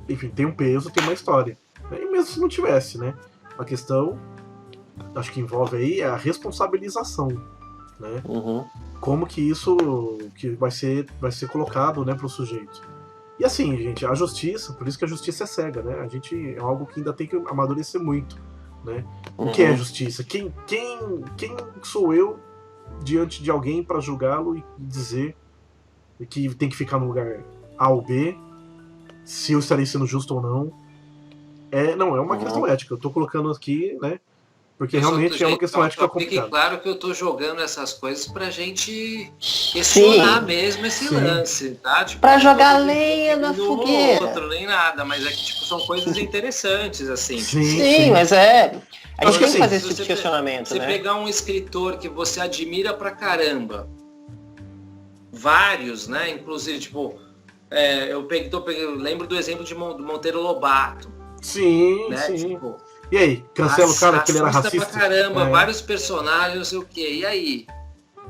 enfim, tem um peso, tem uma história. E mesmo se não tivesse, né? A questão, acho que envolve aí a responsabilização, né? Como que isso que vai ser colocado, né, pro sujeito. E assim, gente, a justiça, por isso que a justiça é cega, né? A gente é algo que ainda tem que amadurecer muito, né? O que é justiça? Quem sou eu diante de alguém para julgá-lo e dizer que tem que ficar no lugar A ou B, se eu estarei sendo justo ou não? É uma questão ética. Eu tô colocando aqui, né? Porque realmente é uma questão ética complicada. Fique claro que eu tô jogando essas coisas pra gente questionar mesmo esse lance, tá? Tipo, pra jogar lenha na fogueira. Outro, nem nada, mas é que tipo, são coisas interessantes, assim. Sim, mas a gente tem que fazer esse tipo de questionamento, né? Você pegar um escritor que você admira pra caramba, vários, né? Inclusive, tipo, eu lembro do exemplo do Monteiro Lobato. Sim, né? sim. Tipo, e aí, cancela o cara que ele era racista? Pra caramba, vários personagens, não sei o quê. E aí?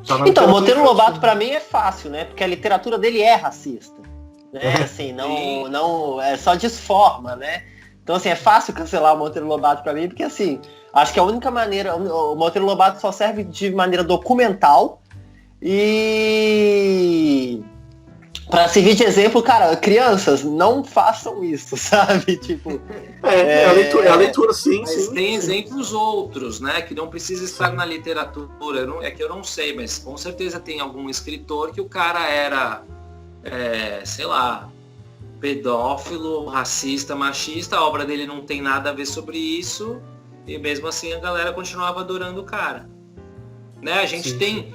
Tá na Então, literatura Monteiro infantil. Lobato pra mim é fácil, né? Porque a literatura dele é racista. Né? Assim, não é só desforma, né? Então, assim, é fácil cancelar o Monteiro Lobato pra mim, porque, assim, acho que a única maneira... O Monteiro Lobato só serve de maneira documental e... Pra servir de exemplo, cara, crianças, não façam isso, sabe? Tipo... É a leitura, sim, Mas sim. tem sim. exemplos outros, né? Que não precisa estar na literatura. É que eu não sei, mas com certeza tem algum escritor que o cara era, sei lá, pedófilo, racista, machista. A obra dele não tem nada a ver sobre isso. E mesmo assim a galera continuava adorando o cara. Né? A gente tem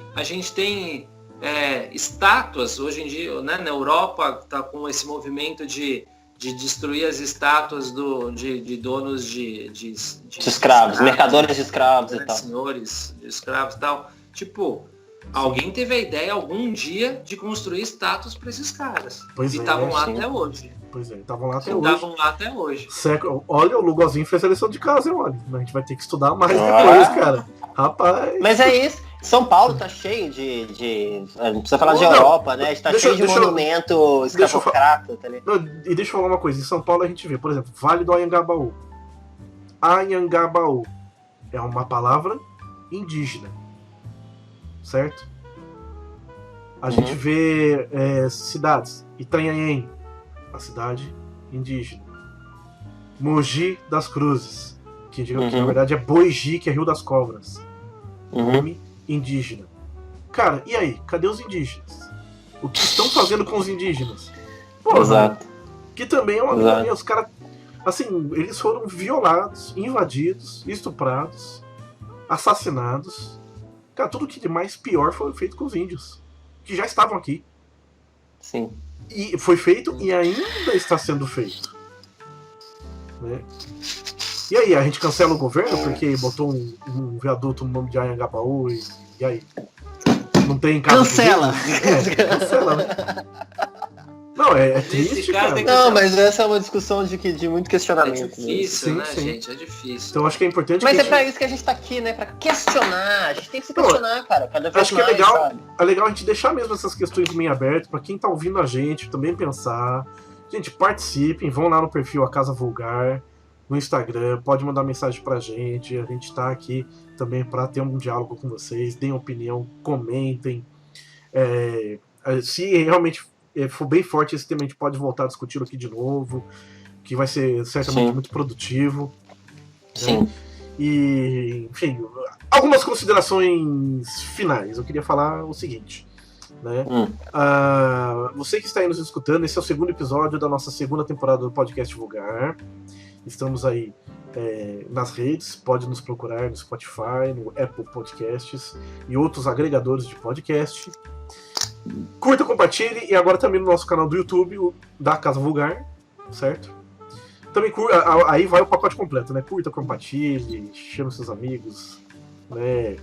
estátuas hoje em dia, né? Na Europa tá com esse movimento de destruir as estátuas de donos de escravos, mercadores de escravos e tal. Senhores de escravos e tal. Tipo, alguém teve a ideia algum dia de construir estátuas para esses caras. Pois e é, estavam lá sim. até hoje. Pois é, estavam lá até hoje. Estavam lá até hoje. Olha, o Lugozinho fez a lição de casa, hein, olha. A gente vai ter que estudar mais depois, cara. Rapaz. Mas é isso. São Paulo tá cheio de não precisa falar de Não, Europa, né? Está deixa- cheio de deixa eu- monumento escravocrata, tá ligado? Não, e deixa eu falar uma coisa, em São Paulo a gente vê, por exemplo, Vale do Anhangabaú. Anhangabaú é uma palavra indígena, certo? A gente vê cidades, Itanhaém, a cidade indígena. Mogi das Cruzes, que na verdade é Boigi, que é Rio das Cobras. Nome indígena. Cara, e aí? Cadê os indígenas? O que estão fazendo com os indígenas? Porra, Exato. que também é uma Exato. coisa, os caras, assim, eles foram violados, invadidos, estuprados, assassinados. Cara, tudo que de mais pior foi feito com os índios, que já estavam aqui. Sim. E foi feito e ainda está sendo feito. Né? E aí, a gente cancela o governo porque botou um viaduto no nome de Anhangabaú e aí? Não tem casa Cancela! Cancela, né? Não, é triste, cara cara. tem que- Não, mas essa é uma discussão de muito É questionamento. difícil, Sim, né, sim. gente? É difícil. Então acho que é importante Mas que é a gente... pra isso que a gente tá aqui, né? Pra questionar. A gente tem que se questionar, cara. Cada vez Acho que mais, sabe? é legal a gente deixar mesmo essas questões meio abertas pra quem tá ouvindo a gente também pensar. Gente, participem, vão lá no perfil A Casa Vulgar, no Instagram, pode mandar mensagem pra gente. A gente tá aqui também pra ter um diálogo com vocês, deem opinião, comentem. Se realmente for bem forte esse tema, a gente pode voltar a discutir aqui de novo, que vai ser certamente Sim. muito produtivo. Sim. E, enfim, algumas considerações finais. Eu queria falar o seguinte, né? Você que está aí nos escutando, esse é o segundo episódio da nossa segunda temporada do Podcast Vulgar. Estamos aí nas redes, pode nos procurar no Spotify, no Apple Podcasts e outros agregadores de podcast. Curta, compartilhe e agora também no nosso canal do YouTube, o da Casa Vulgar, certo? Também aí vai o pacote completo, né? Curta, compartilhe, chame seus amigos, né?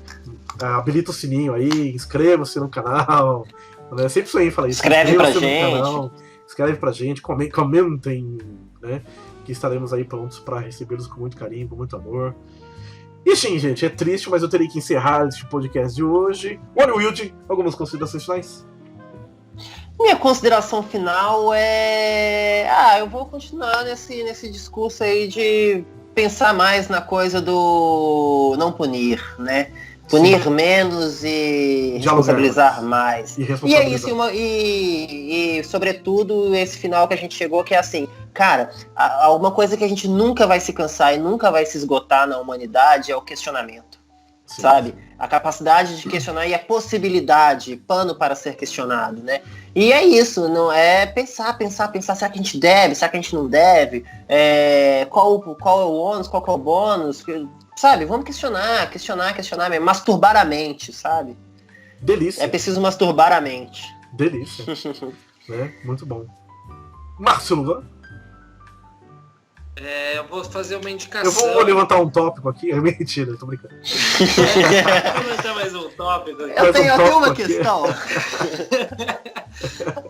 Habilita o sininho aí, inscreva-se no canal, né? Sempre sonhei em falar isso. Escreve pra Inscreva-se no gente. canal, escreve pra gente, comentem, né? Que estaremos aí prontos para recebê-los com muito carinho, com muito amor. E sim, gente, é triste, mas eu terei que encerrar este podcast de hoje. Olha, Wilde, algumas considerações finais? Minha consideração final é... eu vou continuar nesse discurso aí de pensar mais na coisa do não punir, né? Punir menos e responsabilizar mais. E é isso, e sobretudo esse final que a gente chegou, que é assim, cara, uma coisa que a gente nunca vai se cansar e nunca vai se esgotar na humanidade é o questionamento. Sim. Sabe? A capacidade de questionar e a possibilidade, pano para ser questionado, né? E é isso, não é pensar, será que a gente deve, será que a gente não deve? Qual é o ônus, qual é o bônus? Sabe? Vamos questionar mesmo, masturbar a mente, sabe? Delícia. É preciso masturbar a mente. Delícia. Né? Muito bom. Márcio Lugan? Eu vou fazer uma indicação. Eu vou levantar um tópico aqui. É mentira, eu tô brincando. Vou levantar mais um tópico aqui. Eu tenho uma questão.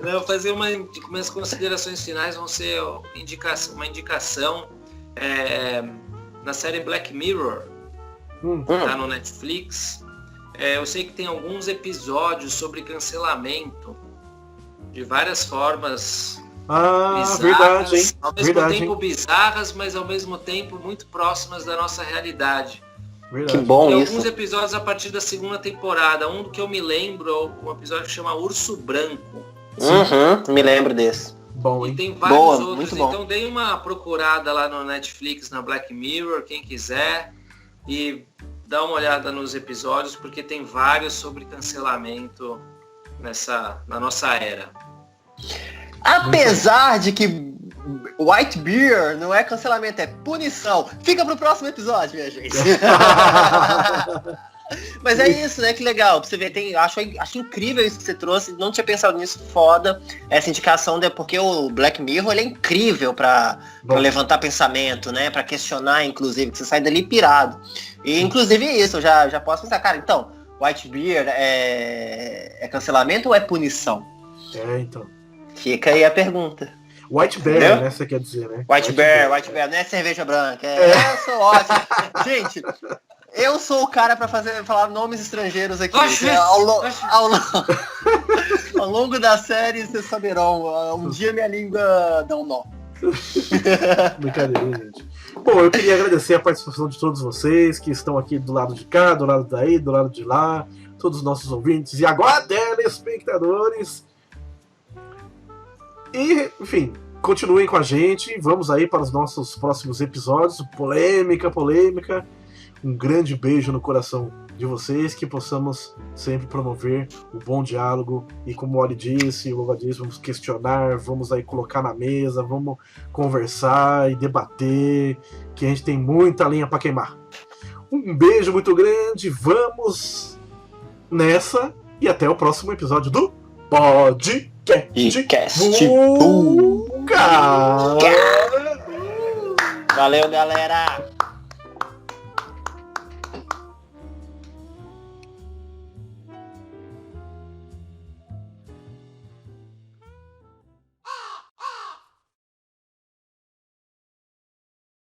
Não, fazer umas considerações finais vão ser uma indicação na série Black Mirror, tá no Netflix. eu sei que tem alguns episódios sobre cancelamento de várias formas bizarras, verdade, hein? ao mesmo Verdade, tempo hein? bizarras, mas ao mesmo tempo muito próximas da nossa realidade. Verdade. Que bom Tem isso. alguns episódios a partir da segunda temporada. Um que eu me lembro é um episódio que chama Urso Branco. Me lembro desse. Bom, E hein? tem vários Boa, outros. muito bom. Então dei uma procurada lá no Netflix, na Black Mirror, quem quiser. E dá uma olhada nos episódios, porque tem vários sobre cancelamento na nossa era. Apesar de que White Bear não é cancelamento, é punição. Fica pro próximo episódio, minha gente. Mas é isso, né? Que legal. Pra você ver, acho incrível isso que você trouxe. Não tinha pensado nisso, foda. Essa indicação, porque o Black Mirror ele é incrível pra levantar pensamento, né? Pra questionar, inclusive, que você sai dali pirado. E inclusive isso, eu já posso pensar, cara, então, White Bear é cancelamento ou é punição? Então. Fica aí a pergunta. White Bear, Entendeu? né? Você quer dizer, né? White Bear, não é cerveja branca. Eu sou ótimo. Gente, eu sou o cara pra falar nomes estrangeiros aqui. Ao longo da série, vocês saberão. Um dia minha língua dá um nó. Brincadeira, gente. Bom, eu queria agradecer a participação de todos vocês que estão aqui do lado de cá, do lado daí, do lado de lá, todos os nossos ouvintes e agora telespectadores. E, enfim, continuem com a gente. Vamos aí para os nossos próximos episódios. Polêmica. Um grande beijo no coração de vocês, que possamos sempre promover o bom diálogo. E como o Oli disse, o Lova disse, vamos questionar, vamos aí colocar na mesa, vamos conversar e debater, que a gente tem muita lenha para queimar. Um beijo muito grande, vamos nessa e até o próximo episódio do Podcast. Valeu, galera!